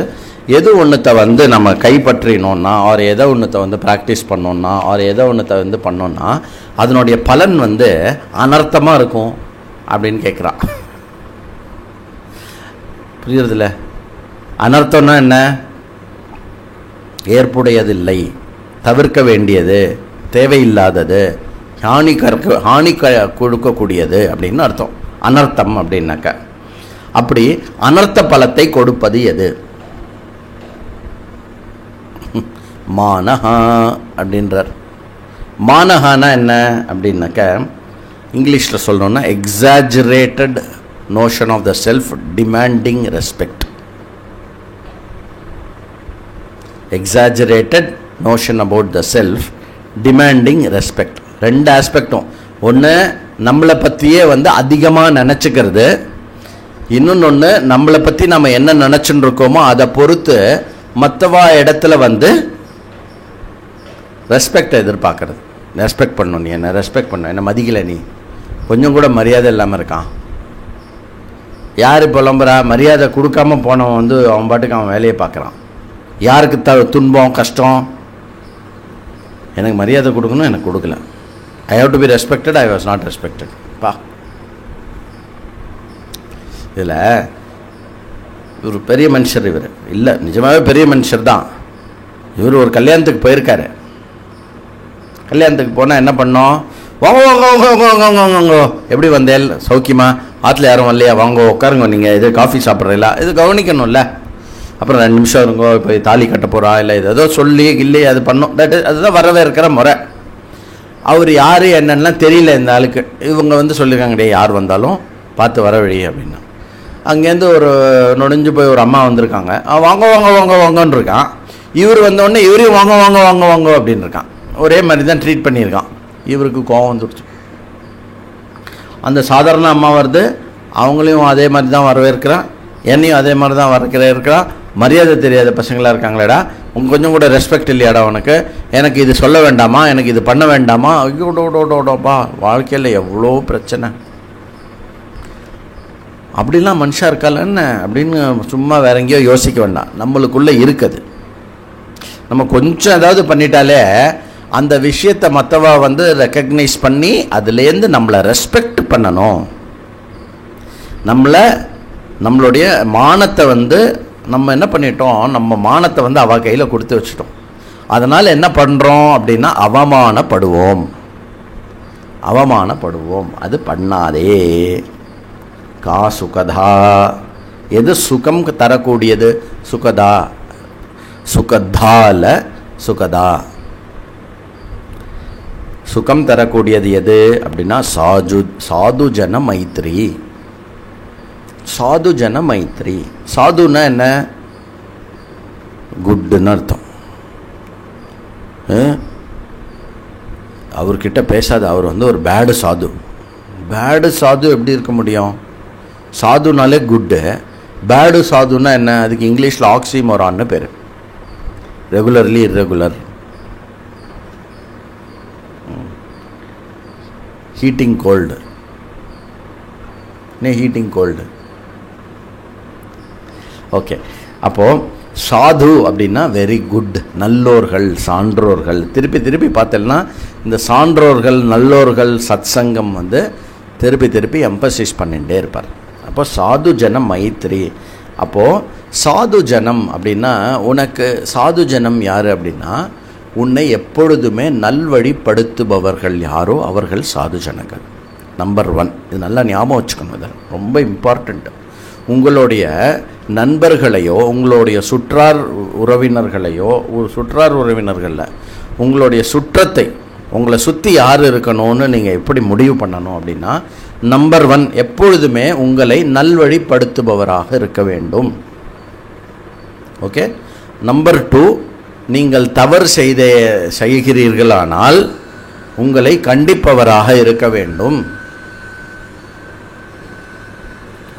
எது ஒன்றுத்தை வந்து நம்ம கைப்பற்றினோன்னா, ஆர் எதை ஒன்றுத்தை வந்து ப்ராக்டிஸ் பண்ணோன்னா, ஆர் எதை ஒன்றுத்தை வந்து பண்ணோன்னா அதனுடைய பலன் வந்து அனர்த்தமாக இருக்கும் அப்படின்னு கேட்குறான். புரியுறதில்ல? அனர்த்தம்னா என்ன? ஏற்புடையதில்லை, தவிர்க்க வேண்டியது, தேவையில்லாதது, ஹானி கொடுக்கக்கூடியது அப்படின்னு அர்த்தம் அனர்த்தம் அப்படின்னாக்க. அப்படி அனர்த்த பலத்தை கொடுப்பது எது? மானஹா அப்படின்றார். மானஹானா என்ன அப்படின்னாக்க, இங்கிலீஷில் சொல்லணும்னா exaggerated notion of the self demanding respect. Exaggerated notion about the self demanding respect. ரெண்டு ஆஸ்பெக்டும். ஒன்று நம்மளை பற்றியே அதிகமாக நினச்சிக்கிறது, இன்னொன்று நம்மளை பற்றி நம்ம என்ன நினச்சின்னு இருக்கோமோ அதை பொறுத்து மற்றவா இடத்துல ரெஸ்பெக்டை எதிர்பார்க்கறது. ரெஸ்பெக்ட் பண்ணணும், நீ என்ன ரெஸ்பெக்ட் பண்ணணும், என்ன மதிக்கலை, நீ கொஞ்சம் கூட மரியாதை இல்லாமல் இருக்கான். யார் புலம்புறா? மரியாதை கொடுக்காம போனவன் அவன் பாட்டுக்கு அவன் வேலையை பார்க்குறான். யாருக்கு துன்பம் கஷ்டம்? எனக்கு மரியாதை கொடுக்கணும், எனக்கு கொடுக்கல. I have to be respected, I was not respected. பா, இதில் இவர் பெரிய மனுஷர். இவர் இல்லை, நிஜமாகவே பெரிய மனுஷர் தான். இவர் ஒரு கல்யாணத்துக்கு போயிருக்காரு. கல்யாணத்துக்கு போனால் என்ன பண்ணோம்? வாங்க வாங்க வாங்க வாங்க வாங்க வாங்க, எப்படி வந்தேன், சௌக்கியமா, ஆற்றுல யாரும் வரலையா, வாங்க உட்காருங்க, நீங்கள் இது காஃபி சாப்பிட்றீங்களா, இது கவனிக்கணும்ல. அப்புறம் 2 நிமிஷம் இருங்கோ, இப்போ தாலி கட்ட போகிறா, இல்லை இது ஏதோ சொல்லி இல்லை அது பண்ணோம். அதுதான் வரவேற்கிற முறை. அவர் யார் என்னென்னலாம் தெரியல இந்த ஆளுக்கு. இவங்க சொல்லியிருக்காங்க, டே யார் வந்தாலும் பார்த்து வர வழி அப்படின்னா. அங்கேருந்து ஒரு நொடிஞ்சு போய் ஒரு அம்மா வந்திருக்காங்க. வாங்க வாங்க வாங்க வாங்கன்னு இருக்கான். இவர் வந்தோடனே இவரையும் வாங்க வாங்க வாங்க வாங்க அப்படின்னு இருக்கான். ஒரே மாதிரி தான் ட்ரீட் பண்ணியிருக்கான். இவருக்கு கோவம் வந்துடுச்சு. அந்த சாதாரண அம்மா வருது, அவங்களையும் அதே மாதிரி தான் வரவேற்கிறான், என்னையும் அதே மாதிரி தான் இருக்கிறான். மரியாதை தெரியாத பசங்களாக இருக்காங்களேடா, உங்க கொஞ்சம் கூட ரெஸ்பெக்ட் இல்லையாடா உனக்கு, எனக்கு இது சொல்ல வேண்டாமா, எனக்கு இது பண்ண வேண்டாமா, ஐயோடோடோடோடோப்பா. வாழ்க்கையில் எவ்வளோ பிரச்சனை. அப்படிலாம் மனுஷா இருக்கால என்ன அப்படின்னு சும்மா வேற எங்கேயோ யோசிக்க வேண்டாம். நம்மளுக்குள்ளே இருக்குது. நம்ம கொஞ்சம் ஏதாவது பண்ணிட்டாலே அந்த விஷயத்தை மற்றவா ரெக்கக்னைஸ் பண்ணி அதுலேருந்து நம்மளை ரெஸ்பெக்ட் பண்ணணும். நம்மளுடைய மானத்தை நம்ம என்ன பண்ணிட்டோம், நம்ம மானத்தை அவள் கையில் கொடுத்து வச்சுட்டோம். அதனால் என்ன பண்ணுறோம் அப்படின்னா அவமானப்படுவோம். அது பண்ணாதே. கா சுகதா, எது சுகம் தரக்கூடியது? சுகதா, சுகதால சுகதா. சுகம் தரக்கூடியது எது அப்படின்னா சாதுஜன மைத்ரி. சாதுஜன மைத்ரி. சாதுன்னா என்ன? குட்னு அர்த்தம். அவர்கிட்ட பேசாத, அவர் ஒரு பேடு சாது. பேடு சாது எப்படி இருக்க முடியும்? சாதுனாலே குட்டு, பேடு சாதுன்னா என்ன? அதுக்கு இங்கிலீஷில் ஆக்சிமோரான்னு பேர். Regularly irregular. Heating cold, heating cold. Okay, அப்போது சாது அப்படின்னா வெரி குட், நல்லோர்கள், சான்றோர்கள். திருப்பி பார்த்தோம்னா இந்த சான்றோர்கள், நல்லோர்கள், சத் சங்கம் திருப்பி எம்பசிஸ் பண்ணிகிட்டே இருப்பார். அப்போ சாது ஜனம் மைத்ரி. அப்போது சாது ஜனம் அப்படின்னா, உனக்கு சாது ஜனம் யார் அப்படின்னா, உன்னை எப்பொழுதுமே நல்வழிப்படுத்துபவர்கள் யாரோ அவர்கள் சாது ஜனங்கள். நம்பர் 1. இது நல்லா ஞாபகம் வச்சுக்கணும். இதில் ரொம்ப இம்பார்ட்டண்ட்டு. உங்களுடைய நண்பர்களையோ உங்களுடைய சுற்றார் உறவினர்களில் உங்களுடைய சுற்றத்தை, உங்களை சுற்றி யார் இருக்கணும்னு நீங்கள் எப்படி முடிவு பண்ணணும் அப்படின்னா, நம்பர் 1 எப்பொழுதுமே உங்களை நல்வழிப்படுத்துபவராக இருக்க வேண்டும். ஓகே. நம்பர் 2, நீங்கள் தவறு செய்கிறீர்களானால் உங்களை கண்டிப்பவராக இருக்க வேண்டும்.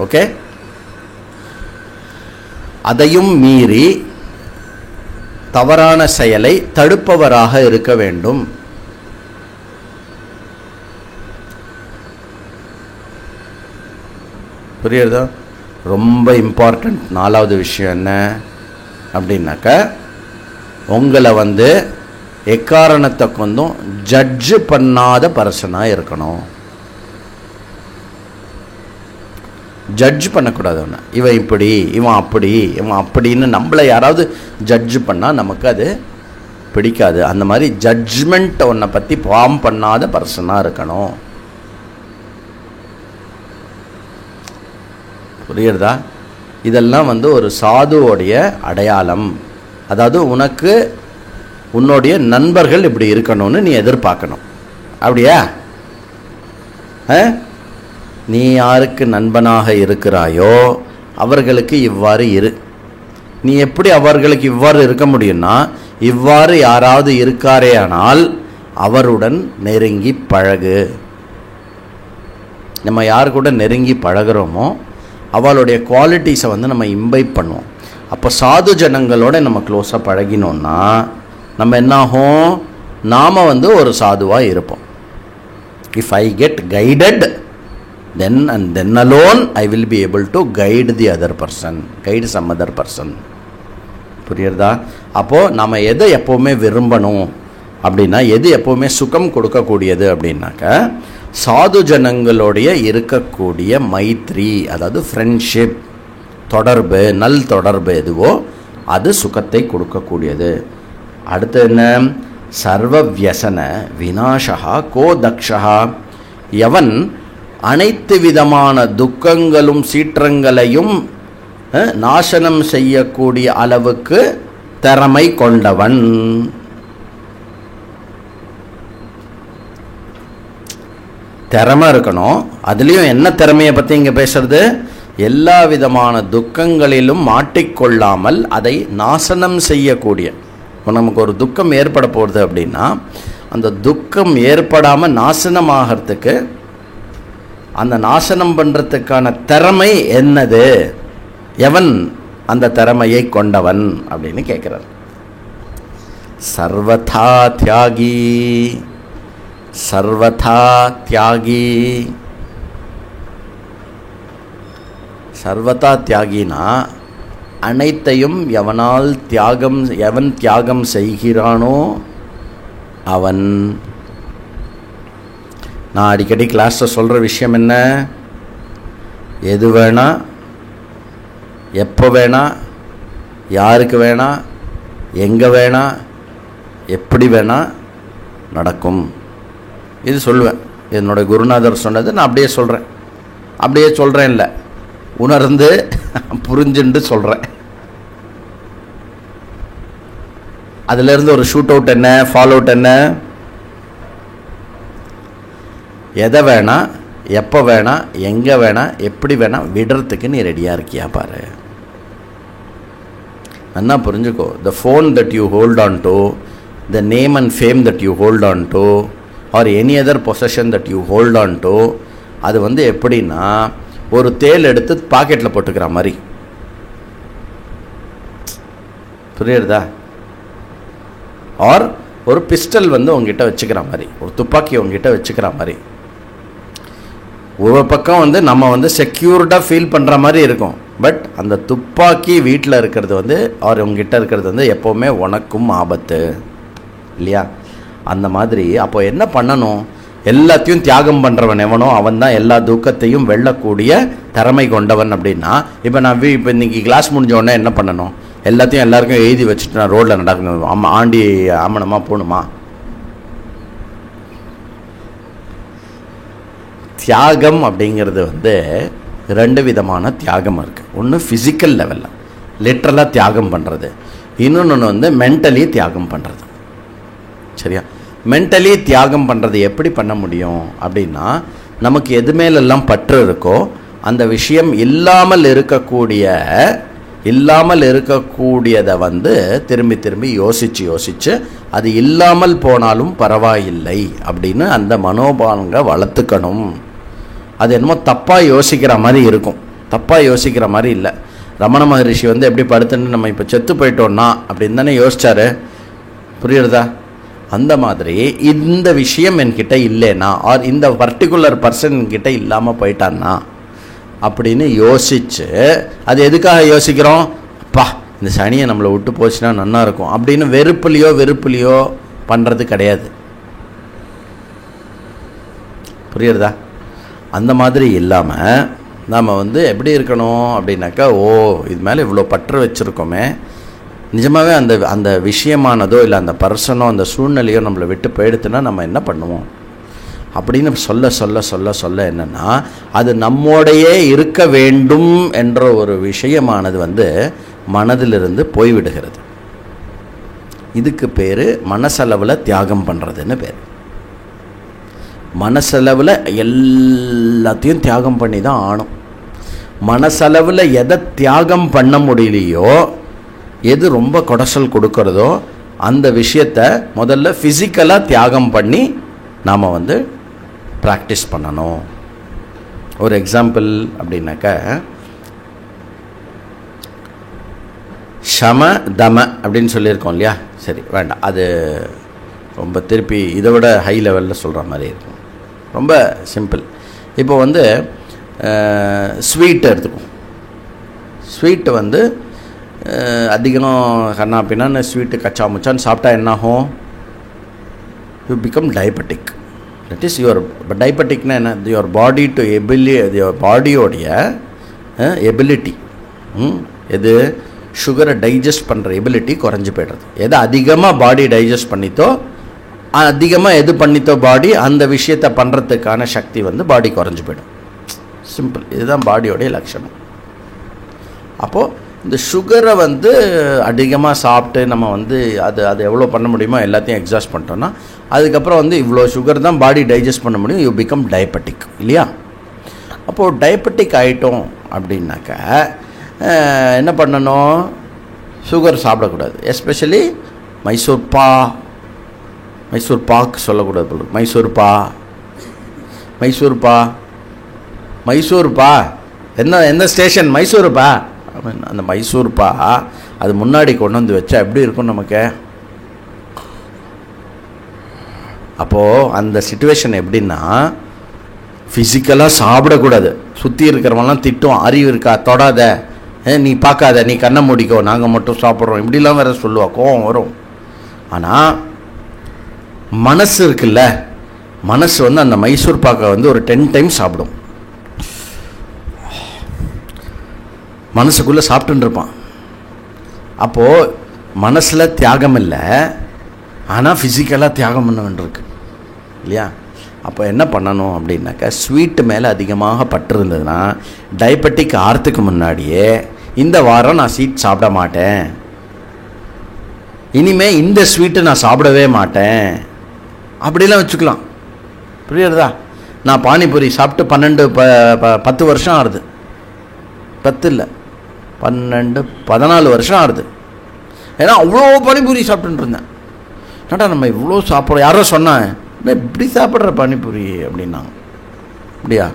ஓகே. அதையும் மீறி தவறான செயலை தடுப்பவராக இருக்க வேண்டும். புரியுறதா? ரொம்ப இம்பார்ட்டண்ட் 4வது விஷயம் என்ன அப்படின்னாக்க, உங்களை எக்காரணத்தை கொண்டும் ஜட்ஜு பண்ணாத பர்சனாக இருக்கணும். ஜட்ஜ் பண்ணக்கூடாது. ஒன்று இவன் இப்படி, இவன் அப்படி, இவன் அப்படின்னு நம்மளை யாராவது ஜட்ஜ் பண்ணால் நமக்கு அது பிடிக்காது. அந்த மாதிரி ஜட்ஜ்மெண்ட் ஒன்றை பற்றி ஃபார்ம் பண்ணாத பர்சனாக இருக்கணும். புரியுறதா? இதெல்லாம் ஒரு சாதுவோடைய அடையாளம். அதாவது உனக்கு உன்னுடைய நண்பர்கள் இப்படி இருக்கணும்னு நீ எதிர்பார்க்கணும். அப்படியா? நீ யாருக்கு நண்பனாக இருக்கிறாயோ அவர்களுக்கு இவ்வாறு இரு. நீ எப்படி அவர்களுக்கு இவ்வாறு இருக்க முடியும்னா, இவ்வாறு யாராவது இருக்காரே ஆனால் அவருடன் நெருங்கி பழகு. நம்ம யார் கூட நெருங்கி பழகிறோமோ அவளுடைய குவாலிட்டிஸை நம்ம இம்பைப் பண்ணுவோம். அப்போ சாது ஜனங்களோட நம்ம க்ளோஸாக பழகினோன்னா நம்ம என்னாகும், நாம் ஒரு சாதுவாக இருப்போம். If I get guided then and then alone I will be able to guide the other person, guide some other person. புரியுறதா? அப்போது நம்ம எதை எப்போவுமே விரும்பணும் அப்படின்னா, எது எப்போவுமே சுகம் கொடுக்கக்கூடியது அப்படின்னாக்க, சாது ஜனங்களோடைய இருக்கக்கூடிய மைத்ரி, அதாவது ஃப்ரெண்ட்ஷிப், தொடர்பு, நல் தொடர்பு எதுவோ அது சுகத்தை கொடுக்கக்கூடியது. அடுத்து என்ன? சர்வ வியசன விநாசகா கோ தக்ஷா. எவன் அனைத்து விதமான துக்கங்களும் சீற்றங்களையும் நாசனம் செய்யக்கூடிய அளவுக்கு திறமை கொண்டவன். திறமை இருக்கணும். அதுலேயும் என்ன திறமையை பற்றி இங்கே பேசுறது? எல்லா விதமான துக்கங்களிலும் மாட்டிக்கொள்ளாமல் அதை நாசனம் செய்யக்கூடிய. இப்போ நமக்கு ஒரு துக்கம் ஏற்பட போகிறது அப்படின்னா, அந்த துக்கம் ஏற்படாமல் நாசனமாகிறதுக்கு, அந்த நாசனம் பண்ணுறதுக்கான திறமை என்னது? எவன் அந்த திறமையை கொண்டவன் அப்படின்னு கேட்குறார். சர்வதா தியாகி, சர்வதா தியாகி. சர்வதா தியாகினா அனைத்தையும் எவன் தியாகம் செய்கிறானோ அவன். நான் அடிக்கடி கிளாஸில் சொல்கிற விஷயம் என்ன? எது வேணா, எப்போ வேணா, யாருக்கு வேணா, எங்கே வேணா, எப்படி வேணா நடக்கும். இது சொல்லுவேன். என்னோட குருநாதர் சொன்னது நான் அப்படியே சொல்கிறேன். அப்படியே சொல்கிறேன் இல்லை, உணர்ந்து புரிஞ்சுண்டு சொல்கிறேன். அதிலேருந்து ஒரு ஷூட் அவுட் என்ன, ஃபாலோ அவுட் என்ன? எதை வேணா, எப்போ வேணா, எங்கே வேணா, எப்படி வேணா விடுறதுக்கு நீ ரெடியாக இருக்கியா பாரு. நல்லா புரிஞ்சுக்கோ. The phone that you hold on to, the name and fame that you hold on to, or any other possession that you hold on to, அது எப்படின்னா ஒரு தேல் எடுத்து பாக்கெட்டில் போட்டுக்கிற மாதிரி. புரியுறதா? ஆர் ஒரு பிஸ்டல் உங்ககிட்ட வச்சுக்கிற மாதிரி, ஒரு துப்பாக்கி உங்ககிட்ட வச்சுக்கிற மாதிரி. ஒரு பக்கம் நம்ம செக்யூர்டாக ஃபீல் பண்ணுற மாதிரி இருக்கும். பட் அந்த துப்பாக்கி வீட்டில் இருக்கிறது அவர் உங்ககிட்ட இருக்கிறது எப்போவுமே உனக்கும் ஆபத்து இல்லையா? அந்த மாதிரி. அப்போ என்ன பண்ணணும்? எல்லாத்தையும் தியாகம் பண்ணுறவன் எவனோ அவன் தான் எல்லா துக்கத்தையும் வெல்லக்கூடிய திறமை கொண்டவன். அப்படின்னா இப்போ நான் இப்போ இன்றைக்கி கிளாஸ் முடிஞ்ச உடனே என்ன பண்ணணும்? எல்லாத்தையும் எல்லாருக்கும் எழுதி வச்சுட்டு நான் ரோட்டில் நடக்கணும், ஆண்டி ஆமணமாக போகணுமா? தியாகம் அப்படிங்கிறது ரெண்டு விதமான தியாகம் இருக்குது. ஒன்று ஃபிசிக்கல் லெவலில் லிட்ரலாக தியாகம் பண்ணுறது, இன்னொன்று மென்டலி தியாகம் பண்ணுறது. சரியா? மென்டலி தியாகம் பண்ணுறது எப்படி பண்ண முடியும் அப்படின்னா, நமக்கு எது மேலெல்லாம் பற்று இருக்கோ அந்த விஷயம் இல்லாமல் இருக்கக்கூடியதை திரும்பி திரும்பி யோசித்து அது இல்லாமல் போனாலும் பரவாயில்லை அப்படின்னு அந்த மனோபாலங்க வளர்த்துக்கணும். அது என்னமோ தப்பாக யோசிக்கிற மாதிரி இருக்கும். தப்பாக யோசிக்கிற மாதிரி இல்லை. ரமண மகரிஷி எப்படி படுத்துன்னு நம்ம இப்போ செத்து போயிட்டோன்னா அப்படின்னு தானே யோசிச்சாரு. புரியுறதா? அந்த மாதிரி இந்த விஷயம் என்கிட்ட இல்லைன்னா, ஆர் இந்த பர்டிகுலர் பர்சன் என்கிட்ட இல்லாமல் போயிட்டான்னா அப்படின்னு யோசிச்சு, அது எதுக்காக யோசிக்கிறோம்? அப்பா இந்த சனியை நம்மளை விட்டு போச்சுன்னா நல்லா இருக்கும் அப்படின்னு வெறுப்புலையோ பண்ணுறது கிடையாது. புரியுறதா? அந்த மாதிரி இல்லாமல் நாம் வந்து எப்படி இருக்கணும் அப்படின்னாக்கா, இது மேலே இவ்வளோ பற்று வச்சுருக்கோமே, நிஜமாகவே அந்த விஷயமானதோ இல்லை அந்த பர்சனோ அந்த சூழ்நிலையோ நம்மளை விட்டு போயிடுத்துன்னா நம்ம என்ன பண்ணுவோம் அப்படின்னு சொல்ல என்னென்னா, அது நம்மோடையே இருக்க வேண்டும் என்ற ஒரு விஷயமானது வந்து மனதிலிருந்து போய்விடுகிறது. இதுக்கு பேர் மனசளவில் தியாகம் பண்ணுறதுன்னு பேர். மனசளவில் எல்லாத்தையும் தியாகம் பண்ணி தான் ஆணும். மனசளவில் எதை தியாகம் பண்ண முடியலையோ, எது ரொம்ப கொடசல் கொடுக்கறதோ அந்த விஷயத்தை முதல்ல ஃபிசிக்கலாக தியாகம் பண்ணி நாம் வந்து ப்ராக்டிஸ் பண்ணணும். ஒரு எக்ஸாம்பிள் அப்படின்னாக்கா, ஷம தம அப்படின்னு சொல்லியிருக்கோம் இல்லையா? சரி, வேண்டாம், அது ரொம்ப திருப்பி இதை விட ஹை லெவலில் சொல்கிற மாதிரி இருக்கும். ரொம்ப சிம்பிள். இப்போ வந்து ஸ்வீட் எடுத்துக்கும். ஸ்வீட்டு வந்து அதிகம் கண்ணா பின்னா ஸ்வீட்டு கச்சா முச்சான்னு சாப்பிட்டா என்னாகும்? You become diabetic. That is your டயபெட்டிக்னா என்ன? யுவர் பாடி டு யுவர் பாடியோடைய எபிலிட்டி, எது சுகரை டைஜஸ்ட் பண்ணுற எபிலிட்டி குறைஞ்சி போய்டுறது. எது அதிகமாக பாடி டைஜஸ்ட் பண்ணித்தோ, அதிகமாக எது பண்ணித்தோ பாடி, அந்த விஷயத்தை பண்ணுறதுக்கான சக்தி வந்து பாடி குறைஞ்சி போய்டும். சிம்பிள். இதுதான் பாடியோடைய லட்சணம். அப்போது இந்த சுகரை வந்து அதிகமாக சாப்பிட்டு நம்ம வந்து அது எவ்வளோ பண்ண முடியுமோ எல்லாத்தையும் எக்ஸாஸ்ட் பண்ணிட்டோன்னா, அதுக்கப்புறம் வந்து இவ்வளோ சுகர் தான் பாடி டைஜஸ்ட் பண்ண முடியும். யூ பிகம் டயபெட்டிக் இல்லையா? அப்போது டயபெட்டிக் ஆகிட்டோம் அப்படின்னாக்க என்ன பண்ணணும்? சுகர் சாப்பிடக்கூடாது. எஸ்பெஷலி மைசூர் பாக் சொல்லக்கூடாது போல. மைசூர்பா எந்த ஸ்டேஷன்? மைசூர்பா. அந்த மைசூர்பா அது முன்னாடி கொண்டு வந்து வச்சா எப்படி இருக்கும் நமக்கு? அப்போது அந்த சிச்சுவேஷன் எப்படின்னா, ஃபிசிக்கலாக சாப்பிடக்கூடாது. சுற்றி இருக்கிறவங்களாம் திட்டும், அறிவு இருக்கா, தொடாத, நீ பார்க்காத, நீ கண்ணை மூடிக்கோ, நாங்கள் மட்டும் சாப்பிட்றோம், இப்படிலாம் வேறு சொல்லுவா, கோவம் வரும். ஆனால் மனசு இருக்குல்ல, மனசு வந்து அந்த மைசூர் பாக்கை வந்து ஒரு 10 டைம்ஸ் சாப்பிடும். மனசுக்குள்ளே சாப்பிட்டுன்னு இருப்பான். அப்போது மனசில் தியாகம் இல்லை, ஆனால் ஃபிசிக்கலாக தியாகம் பண்ண வேண்டியிருக்கு இல்லையா? அப்போ என்ன பண்ணணும் அப்படின்னாக்கா, ஸ்வீட்டு மேலே அதிகமாக பற்று இருந்ததுன்னா, டயபெட்டிக் ஆகிறதுக்கு முன்னாடியே இந்த வாரம் நான் ஸ்வீட் சாப்பிட மாட்டேன், இனிமேல் இந்த ஸ்வீட்டு நான் சாப்பிடவே மாட்டேன் அப்படிலாம் வச்சுக்கலாம். புரியுறதா? நான் பானிபூரி சாப்பிட்டு 10 வருஷம் ஆகுது. 10 இல்லை, 12 14 வருஷம் ஆகுது. ஏன்னா அவ்வளோ பானிபூரி சாப்பிட்டுட்டு இருந்தேன். என்னடா நம்ம இவ்வளோ சாப்பிட்றோம்? யாரோ சொன்னான், இப்படி சாப்பிட்ற பானிபூரி அப்படின்னாங்க. அப்படியா?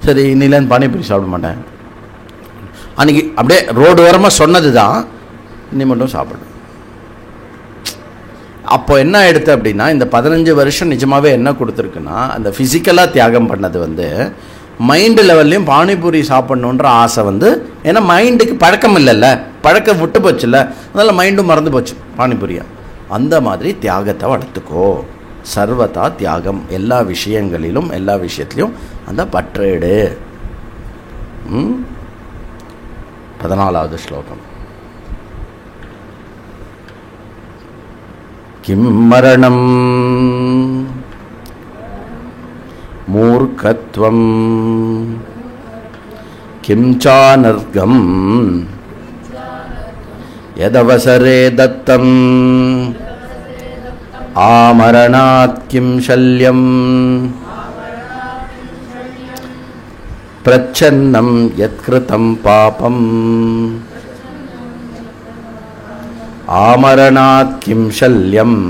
சரி, இன்னிலேருந்து பானிபூரி சாப்பிட மாட்டேன். அன்றைக்கி அப்படியே ரோடு ஓரமாக சொன்னது தான், இன்னி மட்டும் சாப்பிடு. அப்போ என்ன ஆகிடுது அப்படின்னா, இந்த 15 வருஷம் நிஜமாகவே என்ன கொடுத்துருக்குன்னா, அந்த ஃபிசிக்கலாக தியாகம் பண்ணது வந்து மைண்டு லெவல்லையும் பானிபூரி சாப்பிட்ணுன்ற ஆசை வந்து, ஏன்னா மைண்டுக்கு பழக்கம் இல்லைல்ல, பழக்கம் விட்டு போச்சுல்ல, அதனால் மைண்டும் மறந்து போச்சு பானிபூரியா. அந்த மாதிரி தியாகத்தை வளர்த்துக்கோ. சர்வதா தியாகம். எல்லா விஷயங்களிலும் எல்லா விஷயத்துலையும் அந்த பற்றேடு. 14வது ஸ்லோகம். கிம் மரணம் மூர்க்கத்வம் கிம் சானர்கம் யதவசரே தத்தம் ஆமரணாத் கிம் ஷல்யம் பிரச்சன்னம் யத்கிருதம் பாபம் ஆமரணாத் கிம் ஷல்யம்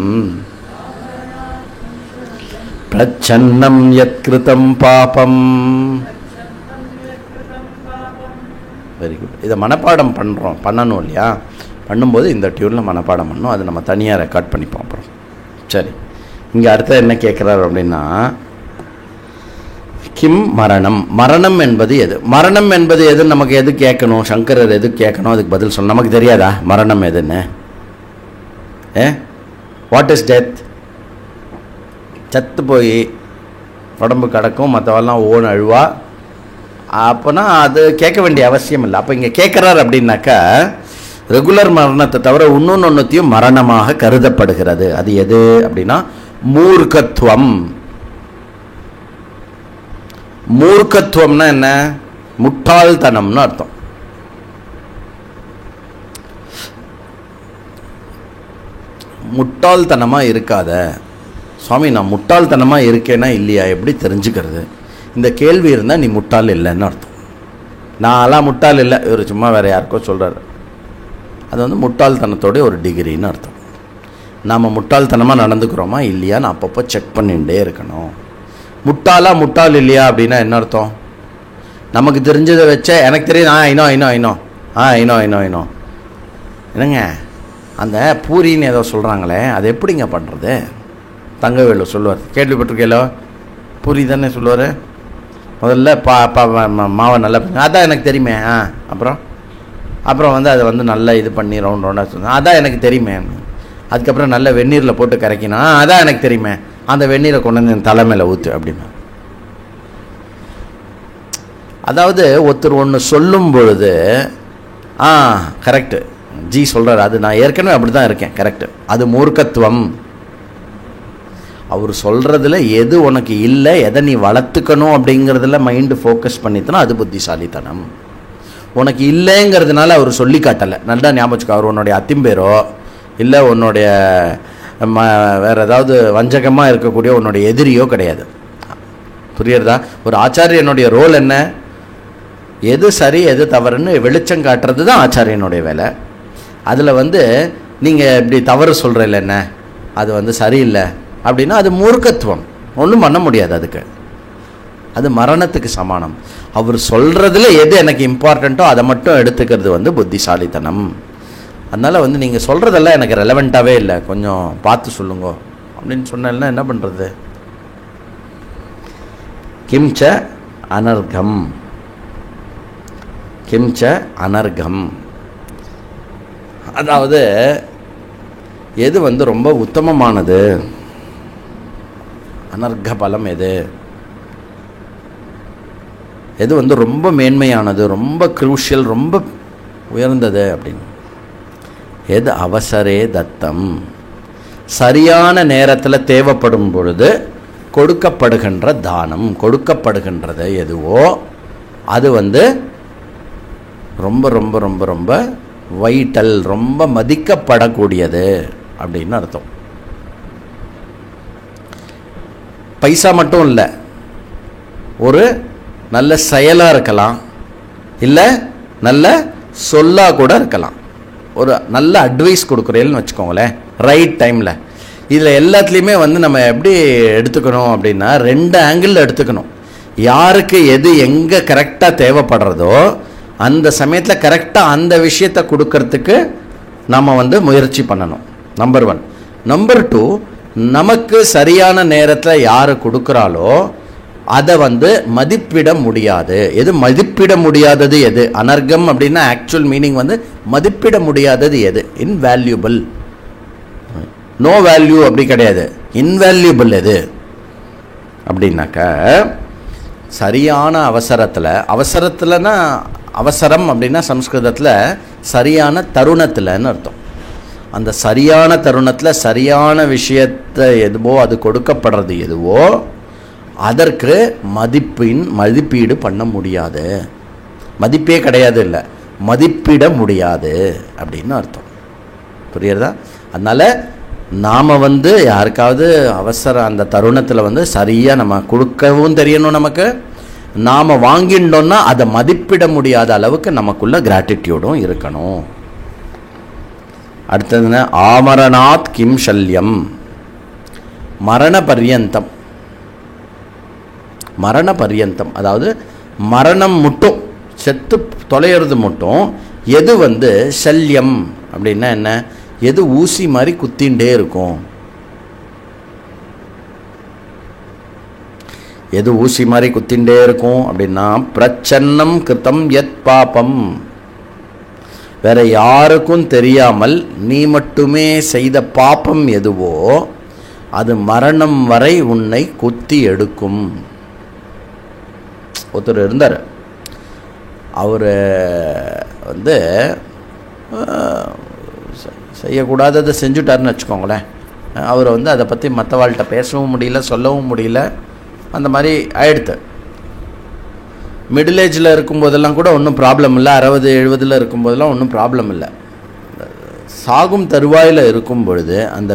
பிரச்சன்னம் யத்கிருதம் பாபம். Very good. இதை மனப்பாடம் பண்ணணும் இல்லையா? பண்ணும்போது இந்த டியூனில் மனப்பாடம் பண்ணணும். அது நம்ம தனியாக ரெக்கார்ட் பண்ணிப்போம் அப்புறம். சரி, இங்கே அடுத்த என்ன கேட்குறாரு அப்படின்னா, கிம் மரணம். மரணம் என்பது எது? மரணம் என்பது எதுன்னு நமக்கு எது கேட்கணும்? சங்கரர் எது கேட்கணும்? அதுக்கு பதில் சொல்ல நமக்கு தெரியாதா மரணம் எதுன்னு? What is death? சத்து போய் உடம்பு கிடக்கும், மற்றவெல்லாம் ஓன் அழுவா, அப்போனா அது கேட்க வேண்டிய அவசியம் இல்லை. அப்போ இங்கே கேட்குறாரு அப்படின்னாக்கா ரெகுலர் மரணத்தை தவிர இன்னொன்றையும் மரணமாக கருதப்படுகிறது. அது எது அப்படின்னா மூர்க்கத்துவம். மூர்க்கத்துவம்னா என்ன? முட்டாள்தனம்னு அர்த்தம். முட்டாள்தனமாக இருக்காத. சுவாமி நான் முட்டாள்தனமாக இருக்கேன்னா இல்லையா எப்படி தெரிஞ்சுக்கிறது? இந்த கேள்வி இருந்தால் நீ முட்டாள் இல்லைன்னு அர்த்தம். நான்லாம் முட்டாள் இல்லை, இவர் சும்மா வேறு யாருக்கோ சொல்கிறார். அது வந்து முட்டாள்தனத்தோடைய ஒரு டிகிரின்னு அர்த்தம். நாம் முட்டாள்தனமாக நடந்துக்கிறோமா இல்லையான்னு அப்பப்போ செக் பண்ணிகிட்டே இருக்கணும். முட்டாள் இல்லையா அப்படின்னா என்ன அர்த்தம்? நமக்கு தெரிஞ்சதை வச்ச எனக்கு தெரியும் ஐனோ என்னங்க அந்த பூரின்னு ஏதோ சொல்கிறாங்களே அது எப்படிங்க பண்ணுறது? தங்கவேலு சொல்லுவார், கேள்விப்பட்டிருக்கேலோ? பூரி தானே சொல்லுவார். முதல்ல மாவை நல்லா அதான் எனக்கு தெரியுமே. அப்புறம் வந்து அதை வந்து நல்லா இது பண்ணி ரவுண்டாக சொன்னேன், அதான் எனக்கு தெரியுமே. அதுக்கப்புறம் நல்ல வெந்நீரில் போட்டு கரைக்கினா அதான் எனக்கு தெரியுமே. அந்த வெந்நீரை கொண்டு வந்து என் தலைமையில் ஊற்று அப்படின்னா. அதாவது ஒருத்தர் ஒன்று சொல்லும் பொழுது கரெக்டு ஜி சொல்கிறார், அது நான் ஏற்கனவே அப்படி தான் இருக்கேன், கரெக்டு, அது மூர்க்கத்துவம். அவர் சொல்கிறதுல எது உனக்கு இல்லை, எதை நீ வளர்த்துக்கணும் அப்படிங்கிறதுல மைண்டு ஃபோக்கஸ் பண்ணித்தனா அது புத்திசாலித்தனம். உனக்கு இல்லைங்கிறதுனால அவர் சொல்லி காட்டலை. நல்லா ஞாபகம் வச்சுக்கோ. அவர் உன்னுடைய அத்திம்பேரோ இல்லை உன்னுடைய வேறு ஏதாவது வஞ்சகமாக இருக்கக்கூடிய உன்னுடைய எதிரியோ கிடையாது. புரியுறதா? ஒரு ஆச்சாரியனுடைய ரோல் என்ன? எது சரி எது தவறுன்னு வெளிச்சம் காட்டுறது தான் ஆச்சாரியனுடைய வேலை. அதில் வந்து நீங்கள் இப்படி தவறு சொல்கிறீல்ல, என்ன அது வந்து சரியில்லை அப்படின்னா அது மூர்க்கத்துவம், ஒன்றும் பண்ண முடியாது. அதுக்கு அது மரணத்துக்கு சமானம். அவர் சொல்கிறதுல எது எனக்கு இம்பார்ட்டண்ட்டோ அதை மட்டும் எடுத்துக்கிறது வந்து புத்திசாலித்தனம். அதனால் வந்து நீங்கள் சொல்கிறதெல்லாம் எனக்கு ரெலவெண்ட்டாகவே இல்லை, கொஞ்சம் பார்த்து சொல்லுங்க அப்படின்னு சொன்னா என்ன பண்ணுறது? கிம்ச அனர்கம், கிம்ச அனர்கம். அதாவது எது வந்து ரொம்ப உத்தமமானது, அனர்க பலம் எது, எது வந்து ரொம்ப மேன்மையானது, ரொம்ப க்ரூஷியல், ரொம்ப உயர்ந்தது அப்படின்னு. எது அவசரே தத்தம், சரியான நேரத்தில் தேவைப்படும் பொழுது கொடுக்கப்படுகின்ற தானம், கொடுக்கப்படுகின்றது எதுவோ அது வந்து ரொம்ப ரொம்ப ரொம்ப ரொம்ப வைட்டல், ரொம்ப மதிக்கப்படக்கூடியது அப்படின்னு அர்த்தம். பைசா மட்டும் இல்லை, ஒரு நல்ல செயலாக இருக்கலாம், இல்லை நல்ல சொல்லாக கூட இருக்கலாம். ஒரு நல்ல அட்வைஸ் கொடுக்குறேன்னு வச்சுக்கோங்களேன் ரைட் டைமில். இதில் எல்லாத்துலேயுமே வந்து நம்ம எப்படி எடுத்துக்கணும் அப்படின்னா 2 ஆங்கிளில் எடுத்துக்கணும். யாருக்கு எது எங்கே கரெக்டாக தேவைப்படுறதோ அந்த சமயத்தில் கரெக்டாக அந்த விஷயத்தை கொடுக்கறதுக்கு நம்ம வந்து முயற்சி பண்ணணும். நம்பர் 1. நம்பர் 2, நமக்கு சரியான நேரத்தில் யார் கொடுக்குறாலோ அதை வந்து மதிப்பிட முடியாது. எது மதிப்பிட முடியாதது எது? அனர்கம் அப்படின்னா ஆக்சுவல் மீனிங் வந்து மதிப்பிட முடியாதது எது? இன்வேல்யூபிள். நோ வேல்யூ அப்படி கிடையாது, இன்வேல்யூபிள் எது அப்படின்னாக்க சரியான அவசரத்தில், அவசரத்தில்னா அவசரம் அப்படின்னா சம்ஸ்கிருதத்தில் சரியான தருணத்தில்னு அர்த்தம். அந்த சரியான தருணத்தில் சரியான விஷயத்தை எதுவோ அது கொடுக்கப்படுறது எதுவோ அதற்கு மதிப்பீடு பண்ண முடியாது, மதிப்பே கிடையாது, இல்லை மதிப்பிட முடியாது அப்படின்னு அர்த்தம். புரியுறதா? அதனால் நாம் வந்து யாருக்காவது அவசரம் அந்த தருணத்தில் வந்து சரியாக நம்ம கொடுக்கவும் தெரியணும். நமக்கு நாம் வாங்கிட்டோன்னா அதை மதிப்பிட முடியாத அளவுக்கு நமக்குள்ள கிராட்டிடியூடும் இருக்கணும். அடுத்ததுன்னா ஆமரணாத் கிம் சல்யம், மரண பர்யந்தம். மரண பர்யந்தம் அதாவது மரணம் மட்டும், செத்து தொலைகிறது மட்டும் எது வந்து சல்யம் அப்படின்னா என்ன? எது ஊசி மாதிரி குத்தின்ண்டே இருக்கும். எது ஊசி மாதிரி குத்தின்ண்டே இருக்கும் அப்படின்னா பிரச்சன்னம் கிருத்தம் யத் பாபம், வேற யாருக்கும் தெரியாமல் நீ மட்டுமே செய்த பாபம் எதுவோ அது மரணம் வரை உன்னை குத்தி எடுக்கும். ஒருத்தர் இருந்தார், அவர் வந்து செய்யக்கூடாததை செஞ்சுட்டாருன்னு வச்சுக்கோங்களேன். அவரை வந்து அதை பற்றி மற்றவாள்கிட்ட பேசவும் முடியல, சொல்லவும் முடியல, அந்த மாதிரி ஆயிடுத்து. மிடில் ஏஜில் இருக்கும்போதெல்லாம் கூட ஒன்றும் ப்ராப்ளம் இல்லை, 60-70 இருக்கும்போதெல்லாம் ஒன்றும் ப்ராப்ளம் இல்லை. சாகும் தருவாயில் இருக்கும் பொழுது அந்த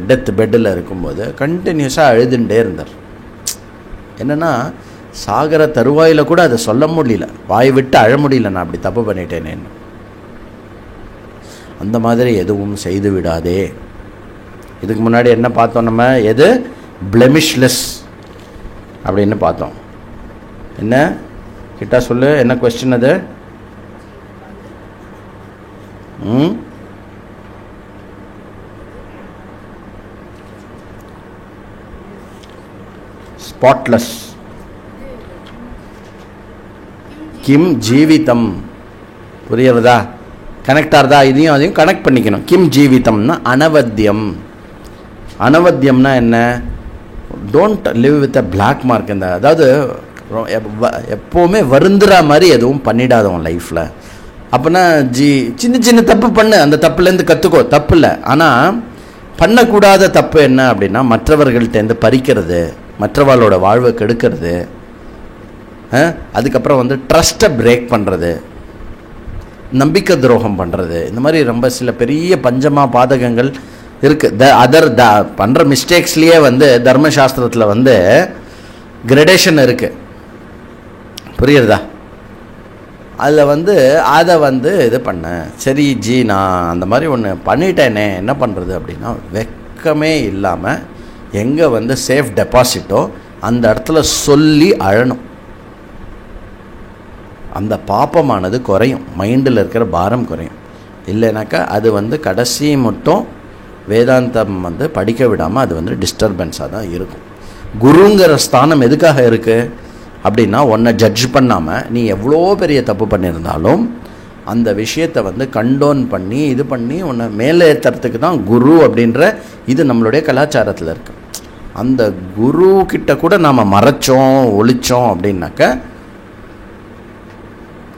டெத் பெட்டில் இருக்கும்போது கண்டினியூஸாக அழுதுண்டே இருந்தார். என்னென்னா சாகிற தருவாயில் கூட அதை சொல்ல முடியல, வாய் விட்டு அழ முடியல, நான் அப்படி தப்பு பண்ணிட்டேனேன்னு. அந்த மாதிரி எதுவும் செய்து விடாதே. இதுக்கு முன்னாடி என்ன பார்த்தோம் நம்ம? எது பிளெமிஷ்லெஸ் அப்படின்னு பார்த்தோம். என்ன கிட்டா சொல்லு, என்ன கொஸ்டின் அது? ஸ்பாட்லெஸ் கிம் ஜீவிதம். புரியுறதா? கனெக்ட் ஆகுதா? இதையும் அதையும் கனெக்ட் பண்ணிக்கணும். கிம் ஜீவிதம்னா அனவத்தியம். அனவத்தியம்னா என்ன? Don't live with a black mark. இந்த அதாவது எப்போவுமே வருந்துற மாதிரி எதுவும் பண்ணிடாதவன் லைஃப்பில். அப்போனா சின்ன சின்ன தப்பு பண்ணு, அந்த தப்புலேருந்து கற்றுக்கோ, தப்பு இல்லை. ஆனால் பண்ணக்கூடாத தப்பு என்ன அப்படின்னா மற்றவர்கள்ட்டேருந்து பறிக்கிறது, மற்றவர்களோட வாழ்வை கெடுக்கிறது, அதுக்கப்புறம் வந்து ட்ரஸ்ட்டை பிரேக் பண்ணுறது, நம்பிக்கை துரோகம் பண்ணுறது, இந்த மாதிரி ரொம்ப சில பெரிய பஞ்சமா பாதகங்கள் இருக்குது. பண்ணுற மிஸ்டேக்ஸ்லேயே வந்து தர்மசாஸ்திரத்தில் வந்து கிரடேஷன் இருக்குது. புரியுறதா? அதில் வந்து அதை வந்து இது பண்ண சரி ஜி நான் அந்த மாதிரி ஒன்று பண்ணிட்டேனே என்ன பண்ணுறது அப்படின்னா வெக்கமே இல்லாமல் எங்கே வந்து சேஃப் டெபாசிட்டோ அந்த இடத்துல சொல்லி அழணும். அந்த பாப்பமானது குறையும், மைண்டில் இருக்கிற பாரம் குறையும். இல்லைனாக்கா அது வந்து கடைசி மட்டும் வேதாந்தம் வந்து படிக்க விடாமல் அது வந்து டிஸ்டர்பன்ஸாக தான் இருக்கும். குருங்கிற ஸ்தானம் எதுக்காக இருக்குது அப்படின்னா உன்னை ஜட்ஜ் பண்ணாமல் நீ எவ்வளோ பெரிய தப்பு பண்ணியிருந்தாலும் அந்த விஷயத்தை வந்து கண்டோன் பண்ணி இது பண்ணி உன்னை மேலே ஏற்றுறதுக்கு தான் குரு அப்படின்ற இது நம்மளுடைய கலாச்சாரத்தில் இருக்குது. அந்த குரு கிட்ட கூட நாம் மறைச்சோம் ஒழிச்சோம் அப்படின்னாக்க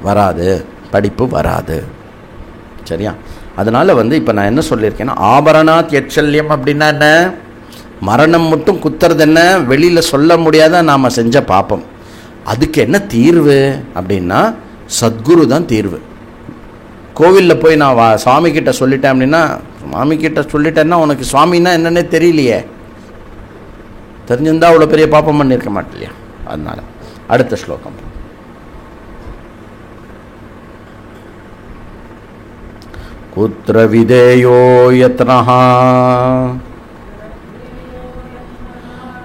வராது, படிப்பு வராது. சரியா? அதனால் வந்து இப்போ நான் என்ன சொல்லியிருக்கேன்னா ஆபரணாத் எச்சல்யம் அப்படின்னா என்ன? மரணம் மட்டும் குத்துறது என்ன? வெளியில் சொல்ல முடியாத நாம் செஞ்ச பாப்பம். அதுக்கு என்ன தீர்வு அப்படின்னா சத்குரு தான் தீர்வு. கோவிலில் போய் நான் சுவாமிகிட்ட சொல்லிட்டேன் அப்படின்னா, சுவாமிகிட்ட சொல்லிட்டேன்னா உனக்கு சுவாமின்னா என்னன்னே தெரியலையே, தெரிஞ்சிருந்தால் அவ்வளோ பெரிய பாப்பம் பண்ணியிருக்க மாட்டேலையா? அதனால் அடுத்த ஸ்லோகம். குத்ர விதேயோ யத்னஹ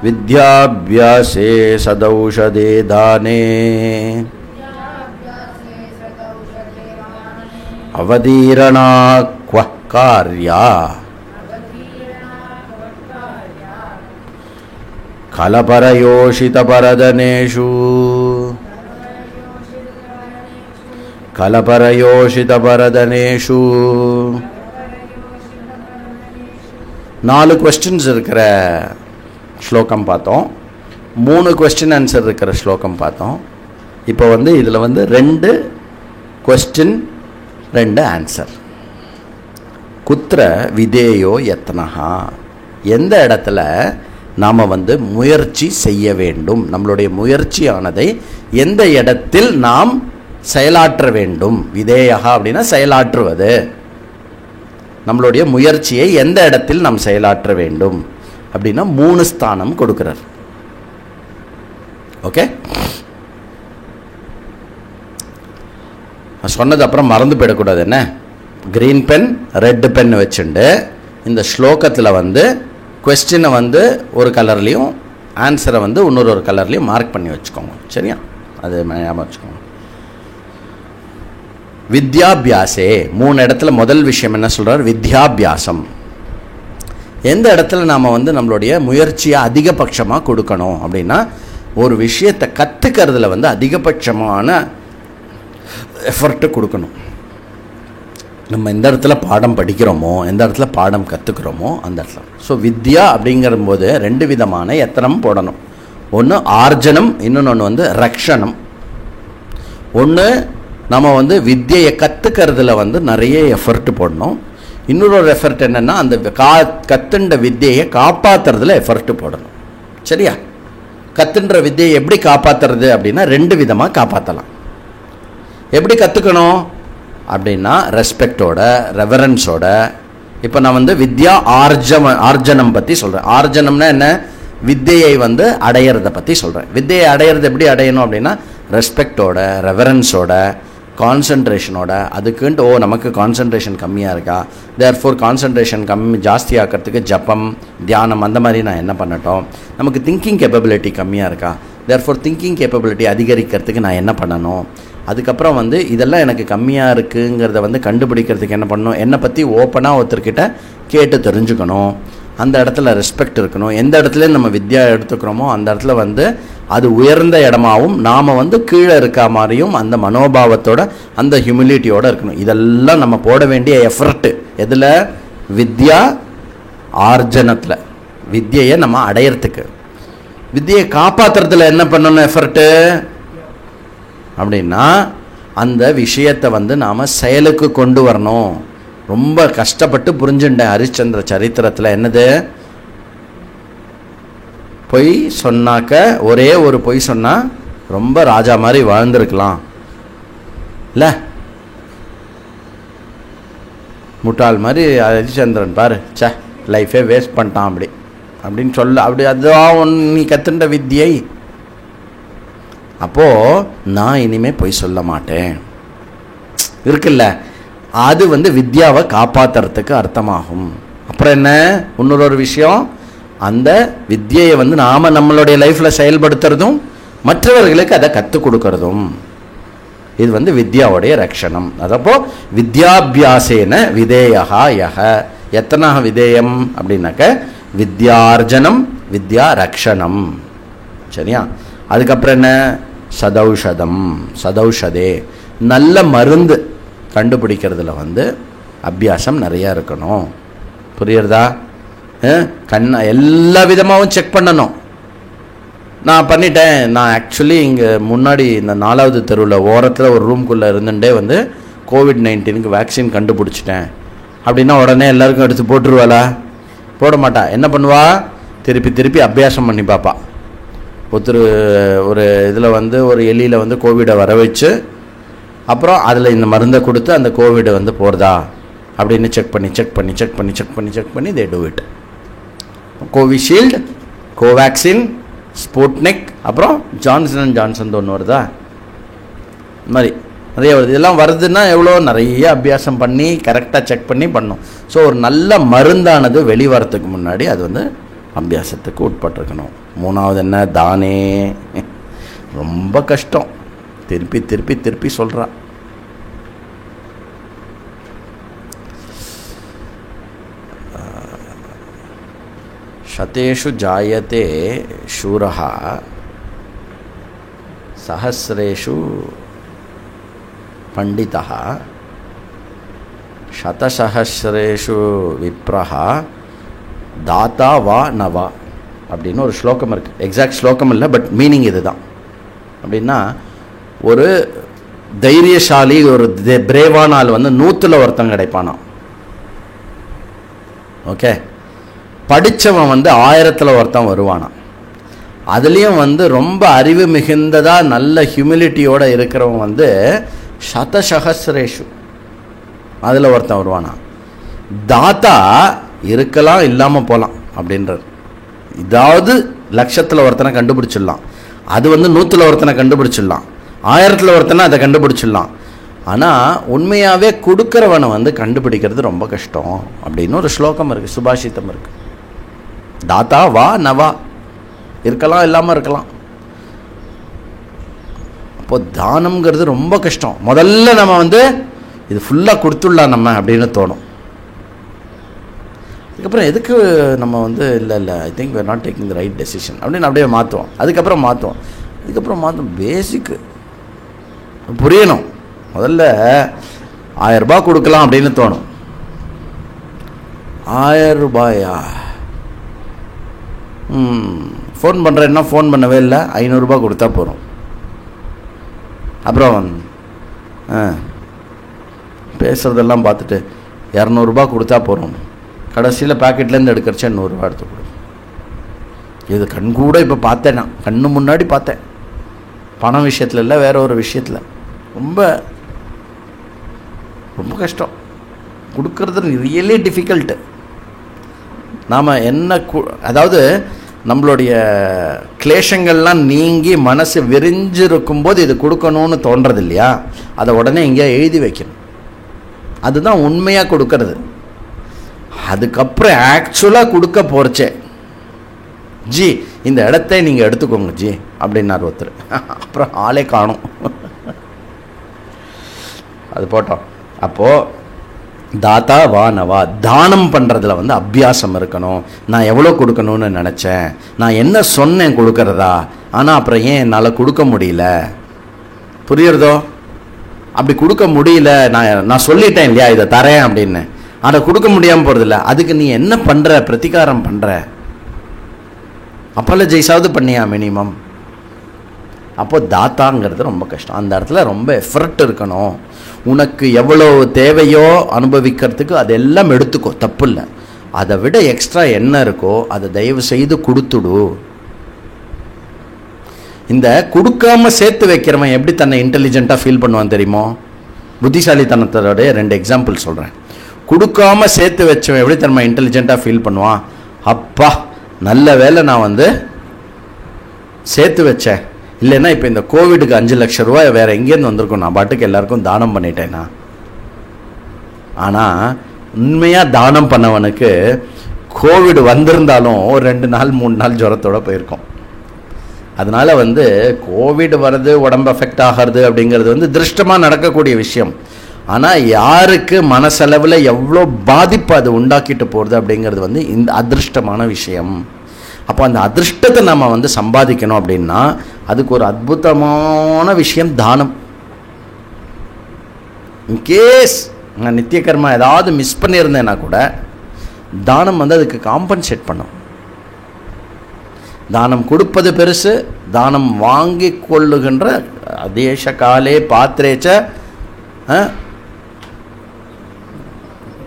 வித்யாபியாசே சதௌஷதே தானே அவதீரணா க்வ கார்யா கலபரயோஷிதபரதனேஷு கலபரயோஷிதபரதனேஷு. 4 கொஸ்டின்ஸ் இருக்கிற ஸ்லோகம் பார்த்தோம், 3 கொஸ்டின் ஆன்சர் இருக்கிற ஸ்லோகம் பார்த்தோம். இப்போ வந்து இதில் வந்து 2 கொஸ்டின் 2 ஆன்சர். குத்ர விதேயோ யத்னஹா, எந்த இடத்துல நாம் வந்து முயற்சி செய்ய வேண்டும், நம்மளுடைய முயற்சியானதை எந்த இடத்தில் நாம் செயலாற்ற வேண்டும். விதேயகா அப்படின்னா செயலாற்றுவது, நம்மளுடைய முயற்சியை எந்த இடத்தில் நாம் செயலாற்ற வேண்டும் அப்படின்னா 3 ஸ்தானம் கொடுக்கிறார். ஓகே, சொன்னது அப்புறம் மறந்து போயிடக்கூடாது. என்ன, கிரீன் பென் ரெட் பென் வச்சுண்டு இந்த ஸ்லோகத்தில் வந்து கொஸ்டினை வந்து ஒரு கலர்லேயும் ஆன்சரை வந்து இன்னொரு கலர்லேயும் மார்க் பண்ணி வச்சுக்கோங்க. சரியா? அது ஞாபகம் வச்சுக்கோங்க. வித்யாபியாசே 3 இடத்துல முதல் விஷயம் என்ன சொல்கிறார்? வித்யாபியாசம். எந்த இடத்துல நாம் வந்து நம்மளுடைய முயற்சியை அதிகபட்சமாக கொடுக்கணும் அப்படின்னா ஒரு விஷயத்தை கற்றுக்கிறதுல வந்து அதிகபட்சமான எஃபர்ட்டு கொடுக்கணும். நம்ம எந்த இடத்துல பாடம் படிக்கிறோமோ, எந்த இடத்துல பாடம் கற்றுக்கிறோமோ அந்த இடத்துல. ஸோ வித்யா அப்படிங்கிற போது 2 விதமான எத்தனம் போடணும். ஒன்று ஆர்ஜனம், இன்னொன்று வந்து ரக்ஷணம். ஒன்று நம்ம வந்து வித்தியை கற்றுக்கிறதுல வந்து நிறைய எஃபர்ட் போடணும். இன்னொரு எஃபர்ட் என்னென்னா அந்த கத்துன்ற வித்தியை காப்பாற்றுறதுல எஃபர்ட் போடணும். சரியா? கத்துன்ற வித்தியை எப்படி காப்பாற்றுறது அப்படின்னா 2 விதமாக காப்பாற்றலாம். எப்படி கற்றுக்கணும் அப்படின்னா ரெஸ்பெக்டோட, ரெவரன்ஸோட. இப்போ நான் வந்து வித்யா ஆர்ஜனம் பற்றி சொல்கிறேன். ஆர்ஜனம்னா என்ன? வித்தியை வந்து அடையிறதை பற்றி சொல்கிறேன். வித்தியை அடையிறது எப்படி அடையணும் அப்படின்னா ரெஸ்பெக்டோட, ரெவரன்ஸோட, கான்சன்ட்ரேஷனோட. அதுக்குன்ட்டு நமக்கு கான்சன்ட்ரேஷன் கம்மியாக இருக்கா, தேர்ஃபோர் கான்சன்ட்ரேஷன் ஜாஸ்தி ஆக்கிறதுக்கு ஜப்பம், தியானம் அந்த மாதிரி நான் என்ன பண்ணட்டும். நமக்கு திங்கிங் கேப்பபிலிட்டி கம்மியாக இருக்கா, தேர்ஃபோர் திங்கிங் கேப்பபிலிட்டி அதிகரிக்கிறதுக்கு நான் என்ன பண்ணணும். அதுக்கப்புறம் வந்து இதெல்லாம் எனக்கு கம்மியாக இருக்குங்கிறத வந்து கண்டுபிடிக்கிறதுக்கு என்ன பண்ணணும், என்னை பற்றி ஓப்பனாக ஒருத்தர்கிட்ட கேட்டு தெரிஞ்சுக்கணும். அந்த இடத்துல ரெஸ்பெக்ட் இருக்கணும். எந்த இடத்துல நம்ம வித்யா எடுத்துக்கிறோமோ அந்த இடத்துல வந்து அது உயர்ந்த இடமாவும் நாம் வந்து கீழே இருக்க மாதிரியும் அந்த மனோபாவத்தோட அந்த ஹியூமிலிட்டியோடு இருக்கணும். இதெல்லாம் நம்ம போட வேண்டிய எஃபர்ட்டு எதில்? வித்யா ஆர்ஜனத்தில், வித்தியை நம்ம அடையிறதுக்கு. வித்தியை காப்பாற்றுறதுல என்ன பண்ணணும் எஃபர்ட்டு அப்படின்னா அந்த விஷயத்தை வந்து நாம் செயலுக்கு கொண்டு வரணும். ரொம்ப கஷ்டப்பட்டு புரிஞ்சுட்டேன் ஹரிச்சந்திர சரித்திரத்தில். என்னது? பொய் சொன்னாக்க, ஒரே ஒரு பொய் சொன்னால் ரொம்ப ராஜா மாதிரி வாழ்ந்துருக்கலாம் இல்லை? முட்டாள் மாதிரி ஹரிச்சந்திரன் பாரு, சே லைஃபே வேஸ்ட் பண்ணிட்டான் அப்படின்னு சொல்ல. அதுதான் நீ கத்துண்ட வித்தியை. அப்போது நான் இனிமேல் பொய் சொல்ல மாட்டேன் இருக்குல்ல, அது வந்து வித்யாவை காப்பாற்றுறதுக்கு அர்த்தமாகும். அப்புறம் என்ன? இன்னொரு விஷயம், அந்த வித்தியை வந்து நாம் நம்மளுடைய லைஃப்பில் செயல்படுத்துறதும் மற்றவர்களுக்கு அதை கற்றுக் கொடுக்கறதும். இது வந்து வித்யாவுடைய ரக்ஷணம். அதப்போ வித்யாபியாசேன விதேயா யஹ. எத்தனாக விதேயம் அப்படின்னாக்க வித்யார்ஜனம், வித்யா ரக்ஷணம். சரியா? அதுக்கப்புறம் என்ன? சதௌஷதம், சதௌஷதே, நல்ல மருந்து கண்டுபிடிக்கிறதுல வந்து அபியாசம் நிறையா இருக்கணும். புரியுறதா? எல்லா விதமாகவும் செக் பண்ணணும். நான் பண்ணிட்டேன். நான் ஆக்சுவலி இங்கே முன்னாடி இந்த 4வது தெருவில் ஓரத்தில் ஒரு ரூம்குள்ளே இருந்துட்டே வந்து COVID-19 வேக்சின் கண்டுபிடிச்சிட்டேன் அப்படின்னா உடனே எல்லாருக்கும் எடுத்து போட்டுருவாளா? போட மாட்டா. என்ன பண்ணுவா? திருப்பி திருப்பி அபியாசம் பண்ணி பார்ப்பா. ஒருத்தர் ஒரு இதில் வந்து ஒரு எலியில் வந்து கோவிடை வர வச்சு அப்புறம் அதில் இந்த மருந்தை கொடுத்து அந்த கோவிடை வந்து போகிறதா அப்படின்னு செக் பண்ணி they do it. Covishield, Covaxin, Sputnik, அப்புறம் ஜான்சன் ஒன்று வருதா, இந்த மாதிரி நிறைய வருது. இதெல்லாம் வருதுன்னா எவ்வளோ நிறைய அபியாசம் பண்ணி கரெக்டாக செக் பண்ணி பண்ணணும். ஸோ ஒரு நல்ல மருந்தானது வெளிவரத்துக்கு முன்னாடி அது வந்து அபியாசத்துக்கு உட்பட்டிருக்கணும். 3வது என்ன? தானே. ரொம்ப கஷ்டம், திருப்பி சொல்கிறா. शतेषु जायते शूरः सहस्रेषु पंडितः शतसहस्रेषु विप्रः दाता वा नवा அப்படின்னு ஒரு ஸ்லோகம் இருக்குது. எக்ஸாக்ட் ஸ்லோகம் இல்லை, பட் மீனிங் இது தான். அப்படின்னா ஒரு தைரியசாலி, ஒரு பிரேவான ஆள் வந்து 100ல் ஒருத்தங்க கிடைப்பானா. ஓகே, படித்தவன் வந்து 1000ல் ஒருத்தன் வருவானா. அதுலேயும் வந்து ரொம்ப அறிவு மிகுந்ததாக நல்ல ஹியூமிலிட்டியோடு இருக்கிறவன் வந்து சதசஹஸ்ரேஷு அதில் ஒருத்தன் வருவானா. தாத்தா இருக்கலாம், இல்லாமல் போகலாம் அப்படின்றது. இதாவது லட்சத்தில் ஒருத்தனை கண்டுபிடிச்சிடலாம், அது வந்து 100ல் ஒருத்தனை கண்டுபிடிச்சிடலாம், 1000ல் ஒருத்தனை அதை கண்டுபிடிச்சிடலாம். ஆனால் உண்மையாகவே கொடுக்குறவனை வந்து கண்டுபிடிக்கிறது ரொம்ப கஷ்டம் அப்படின்னு ஒரு ஸ்லோகம் இருக்குது, சுபாஷிதம் இருக்குது. தாத்தா வா நவா, இருக்கலாம் இல்லாமல் இருக்கலாம். அப்போ தானம்ங்கிறது ரொம்ப கஷ்டம். முதல்ல நம்ம வந்து இது ஃபுல்லாக கொடுத்துடலாம் நம்ம அப்படின்னு தோணும். அதுக்கப்புறம் எதுக்கு நம்ம வந்து இல்லை I think we are not taking the right decision அப்படின்னு அப்படியே மாற்றுவோம். அதுக்கப்புறம் மாற்றுவோம். பேசிக்கு புரியணும். முதல்ல 1000 ரூபாய் கொடுக்கலாம் அப்படின்னு தோணும். 1000 ரூபாயா? ஃபோன் பண்ணுறேன்னா ஃபோன் பண்ணவே இல்லை, 500 ரூபாய் கொடுத்தா போகிறோம். அப்புறம் பேசுகிறதெல்லாம் பார்த்துட்டு 200 ரூபா கொடுத்தா போகிறோம், கடைசியில் பாக்கெட்லேருந்து எடுக்கிறச்சே 100 ரூபா எடுத்து கொடு. இது கண் கூட இப்போ பார்த்தேன், நான் கண்ணு முன்னாடி பார்த்தேன். பணம் விஷயத்தில் இல்லை, வேற ஒரு விஷயத்தில். ரொம்ப ரொம்ப கஷ்டம் கொடுக்கறது, ரியலி டிஃபிகல்ட்டு. நாம் என்ன அதாவது நம்மளுடைய கிளேஷங்கள்லாம் நீங்கி மனசு விரிஞ்சிருக்கும்போது இது கொடுக்கணும்னு தோன்றது இல்லையா, அதை உடனே இங்கே எழுதி வைக்கணும். அதுதான் உண்மையாக கொடுக்கறது. அதுக்கப்புறம் ஆக்சுவலாக கொடுக்க போகிறச்சே, ஜி இந்த இடத்த நீங்கள் எடுத்துக்கோங்க ஜி அப்படின்னார் ஒருத்தர். அப்புறம் ஆளே காணும். அது போட்டோம். அப்போது தாத்தா வா நவா, தானம் பண்ணுறதுல வந்து அபியாசம் இருக்கணும். நான் எவ்வளோ கொடுக்கணும்னு நினச்சேன், நான் என்ன சொன்னேன் கொடுக்கறதா, ஆனால் அப்புறம் ஏன் என்னால் கொடுக்க முடியல, புரியுறதோ? அப்படி கொடுக்க முடியல, நான் சொல்லிட்டேன் இல்லையா இதை தரேன் அப்படின்னு, அதை கொடுக்க முடியாமல் போகிறதில்ல. அதுக்கு நீ என்ன பண்ணுற, பிரதிகாரம் பண்ணுற, அப்பாலஜைஸாவது பண்ணியா மினிமம். அப்போ தாத்தாங்கிறது ரொம்ப கஷ்டம். அந்த இடத்துல ரொம்ப எஃபர்ட் இருக்கணும். உனக்கு எவ்வளோ தேவையோ அனுபவிக்கிறதுக்கு அதெல்லாம் எடுத்துக்கோ, தப்பு இல்லை. அதை விட எக்ஸ்ட்ரா என்ன இருக்கோ அதை தயவு செய்து கொடுத்துடு. இந்த கொடுக்காம சேர்த்து வைக்கிறவன் எப்படி தன்னை இன்டெலிஜென்ட்டாக ஃபீல் பண்ணுவான் தெரியுமோ? புத்திசாலித்தனத்தோடைய 2 எக்ஸாம்பிள் சொல்கிறேன். கொடுக்காம சேர்த்து வச்சவன் எப்படி தன்னை இன்டெலிஜென்ட்டாக ஃபீல் பண்ணுவான்? அப்பா நல்ல வேலை நான் வந்து சேர்த்து வச்சேன், இல்லைன்னா இப்போ இந்த கோவிடுக்கு 5 லட்சம் ரூபாய் வேறு எங்கேருந்து வந்திருக்கும், நான் பாட்டுக்கு எல்லாருக்கும் தானம் பண்ணிட்டேன்னா. ஆனால் உண்மையாக தானம் பண்ணவனுக்கு கோவிட் வந்திருந்தாலும் 2 நாள் 3 நாள் ஜுரத்தோடு போயிருக்கும். அதனால் வந்து கோவிட் வர்றது, உடம்பு அஃபெக்ட் ஆகிறது அப்படிங்கிறது வந்து திருஷ்டமாக நடக்கக்கூடிய விஷயம். ஆனால் யாருக்கு மனசளவில் எவ்வளோ பாதிப்பு அது உண்டாக்கிட்டு போகிறது அப்படிங்கிறது வந்து இந்த அதிருஷ்டமான விஷயம். அப்போ அந்த அதிருஷ்டத்தை நம்ம வந்து சம்பாதிக்கணும் அப்படின்னா அதுக்கு ஒரு அற்புதமான விஷயம் தானம். இன்கேஸ் நான் நித்திய கர்மா ஏதாவது மிஸ் பண்ணியிருந்தேன்னா கூட தானம் வந்து அதுக்கு காம்பன்சேட் பண்ணும். தானம் கொடுப்பது பெருசு, தானம் வாங்கி கொள்ளுகின்ற அதேஷ காலே பாத்திரேச்ச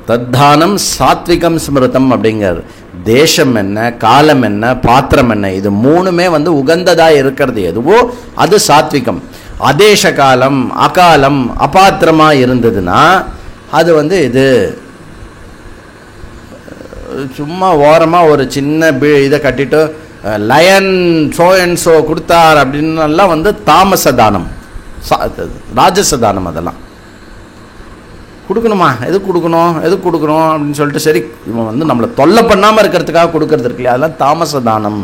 தத்தானம் சாத்விகம் ஸ்மிருதம் அப்படிங்கிறது. தேசம் என்ன, காலம் என்ன, பாத்திரம் என்ன, இது 3மே வந்து உகந்ததாக இருக்கிறது எதுவோ அது சாத்விகம். அதேச காலம், அகாலம், அபாத்திரமாக இருந்ததுன்னா அது வந்து இது சும்மா ஓரமாக ஒரு சின்ன இதை கட்டிட்டு லயன் சோ அண்ட் சோ கொடுத்தார் அப்படின்னெல்லாம் வந்து தாமச தானம், ராஜச தானம். அதெல்லாம் கொடுக்கணுமா, எதுக்கு கொடுக்கணும் அப்படின்னு சொல்லிட்டு சரி இவன் வந்து நம்மளை தொல்லை பண்ணாமல் இருக்கிறதுக்காக கொடுக்கறது இருக்கு இல்லையா, அதெல்லாம் தாமச தானம்.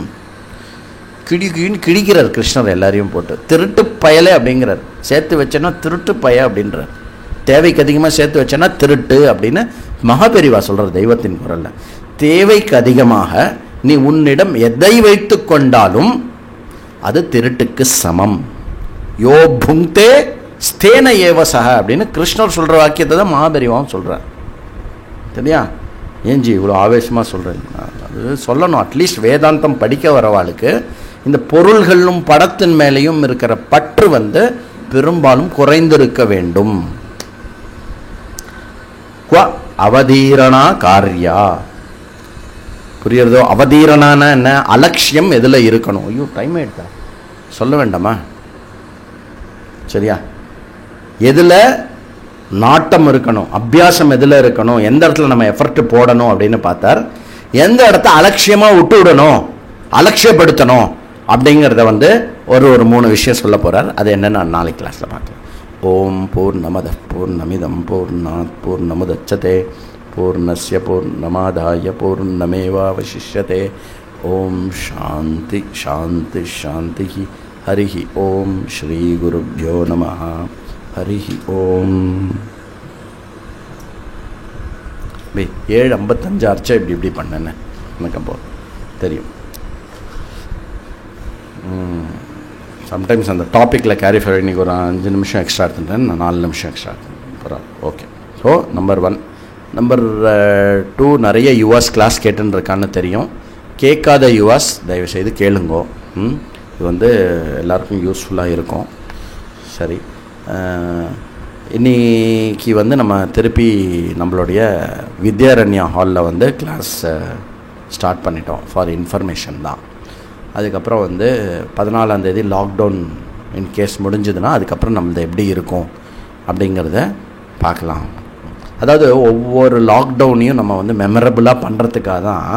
கிழிக்கிறார் கிருஷ்ணர் எல்லாரையும் போட்டு. திருட்டு பயலே அப்படிங்கிறார். சேர்த்து வச்சேன்னா திருட்டு பய அப்படின்றார். தேவைக்கு அதிகமாக சேர்த்து வச்சேன்னா திருட்டு அப்படின்னு மகாபெரிவா சொல்கிறார் தெய்வத்தின் குரல்ல. தேவைக்கு அதிகமாக நீ உன்னிடம் எதை வைத்து கொண்டாலும் அது திருட்டுக்கு சமம். யோ புங்தே ஸ்தேன ஏவசக அப்படின்னு கிருஷ்ணர் சொல்கிற வாக்கியத்தை தான் மகாபெரிவாவும் சொல்கிறார். சரியா? ஏஞ்சி இவ்வளோ ஆவேசமாக சொல்கிறேன்? அது சொல்லணும். அட்லீஸ்ட் வேதாந்தம் படிக்க வரவாளுக்கு இந்த பொருள்களும் படத்தின் மேலேயும் இருக்கிற பற்று வந்து பெரும்பாலும் குறைந்திருக்க வேண்டும். அவதீரணா காரியா, புரியுறதோ? அவதீரணான என்ன, அலட்சியம் எதில் இருக்கணும்? ஐயோ டைம் ஆயிட்டா, சொல்ல வேண்டாமா? சரியா? எதில் நாட்டம் இருக்கணும், அபியாசம் எதில் இருக்கணும், எந்த இடத்துல நம்ம எஃபர்ட் போடணும் அப்படின்னு பார்த்தார். எந்த இடத்த அலட்சியமாக விட்டு விடணும், அலட்சியப்படுத்தணும் அப்படிங்கிறத வந்து ஒரு 3 விஷயம் சொல்ல போகிறார். அது என்னென்னு நாளைக்கு கிளாஸில் பார்க்கலாம். ஓம் பூர்ணமத பூர்ணமிதம் பூர்ணாத் பூர்ணமுதச்சதே பூர்ணஸ்ய பூர்ணமாதாய பூர்ணமேவாவசிஷ்யதே. ஓம் சாந்தி சாந்தி சாந்தி. ஹரிஹி ஓம். ஸ்ரீ குருப்யோ நமஹ. ஹரிஹி ஓம். 7:55 ஆச்சு. இப்படி பண்ணேன்னு எனக்கு அப்போ தெரியும். சம்டைம்ஸ் அந்த டாப்பிக்கில் கேரிஃபை இன்றைக்கி ஒரு 5 நிமிஷம் எக்ஸ்ட்ரா எடுத்துட்டேன், நான் 4 நிமிஷம் எக்ஸ்ட்ரா எடுத்துட்டேன். ஓகே. So number 1. நம்பர் 2, நிறைய யுவாஸ் கிளாஸ் கேட்டுன்னு இருக்கான்னு தெரியும். கேட்காத யுவாஸ் தயவுசெய்து கேளுங்கோ. இது வந்து எல்லாருக்கும் யூஸ்ஃபுல்லாக இருக்கும். சரி, இன்றைக்கி வந்து நம்ம திருப்பி நம்மளுடைய வித்யாரண்யா ஹாலில் வந்து கிளாஸ் ஸ்டார்ட் பண்ணிட்டோம். ஃபார் இன்ஃபர்மேஷன் தான். அதுக்கப்புறம் வந்து 14ஆம் தேதி லாக்டவுன் இன்கேஸ் முடிஞ்சதுன்னா அதுக்கப்புறம் நம்மளது எப்படி இருக்கும் அப்படிங்கிறத பார்க்கலாம். அதாவது ஒவ்வொரு லாக்டவுனையும் நம்ம வந்து மெமரபுளாக பண்ணுறதுக்காக தான்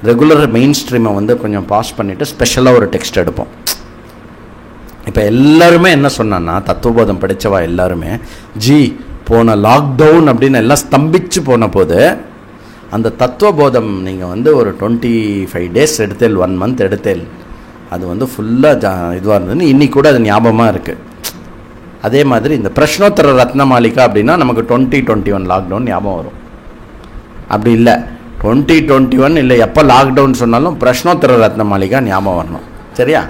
ரெகுலர் மெயின் ஸ்ட்ரீமை வந்து கொஞ்சம் பாஸ் பண்ணிவிட்டு ஸ்பெஷலாக ஒரு டெக்ஸ்ட் எடுப்போம். இப்போ எல்லாருமே என்ன சொன்னான்னா, தத்துவபோதம் படித்தவா எல்லாருமே போன லாக்டவுன் அப்படின்னு எல்லாம் ஸ்தம்பிச்சு போன போது அந்த தத்துவபோதம் நீங்கள் வந்து ஒரு 25 days எடுத்தேல், 1 month எடுத்தேல், அது வந்து ஃபுல்லாக இதுவாக இருந்ததுன்னு இன்னைக்கு கூட அது ஞாபகமாக இருக்குது. அதே மாதிரி இந்த பிரஷ்னோத்தர ரத்னமாளிகா அப்படின்னா நமக்கு 2021 லாக்டவுன் ஞாபகம் வரும். அப்படி இல்லை 2021 இல்லை, எப்போ லாக்டவுன் சொன்னாலும் பிரஷ்னோத்தர ரத்னமாளிகா ஞாபகம் வரணும். சரியா?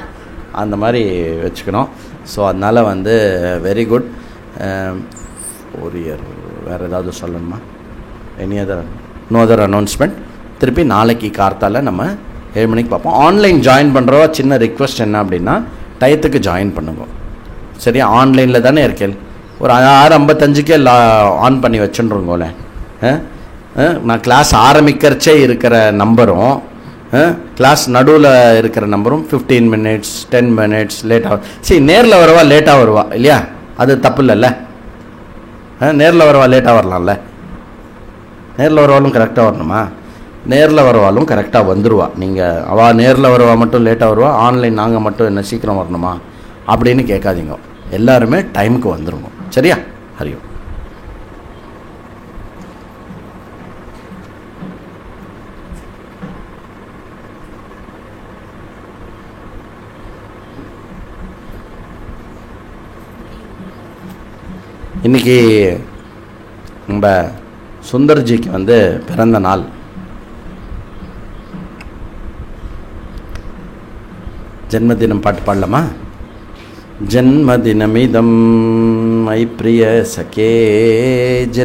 அந்த மாதிரி வச்சுக்கணும். ஸோ அதனால் வந்து வெரி குட். ஒரு இயர் வேறு ஏதாவது சொல்லணுமா? No other announcement. திருப்பி நாளைக்கு கார்த்தால நம்ம 7 மணிக்கு பார்ப்போம். ஆன்லைன் ஜாயின் பண்ணுறவா சின்ன ரிக்வெஸ்ட் என்ன அப்படின்னா, டயத்துக்கு ஜாயின் பண்ணுங்க. சரியா? ஆன்லைனில் தானே இருக்கேன். ஒரு 6:55 ஆன் பண்ணி வச்சுருங்கோல. நான் கிளாஸ் ஆரம்பிக்கிறச்சே இருக்கிற நம்பரும் கிளாஸ் நடுவில் இருக்கிற நம்பரும் 15 minutes 10 minutes லேட்டாக. சரி, நேரில் வரவா லேட்டாக வருவா இல்லையா? அது தப்பு இல்லைல்ல. நேரில் வரவா லேட்டாக வரலாம்ல. நேரில் வரவாலும் கரெக்டாக வரணுமா? நேரில் வரவாலும் கரெக்டாக வந்துடுவா. நீங்கள் அவள் நேரில் வரவா மட்டும் லேட்டாக வருவா, ஆன்லைன் நாங்கள் மட்டும் என்ன சீக்கிரம் வரணுமா அப்படின்னு கேட்காதீங்க. எல்லாருமே டைமுக்கு வந்துடுங்க. சரியா? ஹரியோம். இன்றைக்கி நம்ம சுந்தர்ஜிக்கு வந்து பிறந்த நாள். ஜென்மதினம் பாட்டு பாடலாமா? ஜன்மதினமிதம் மை பிரிய சகே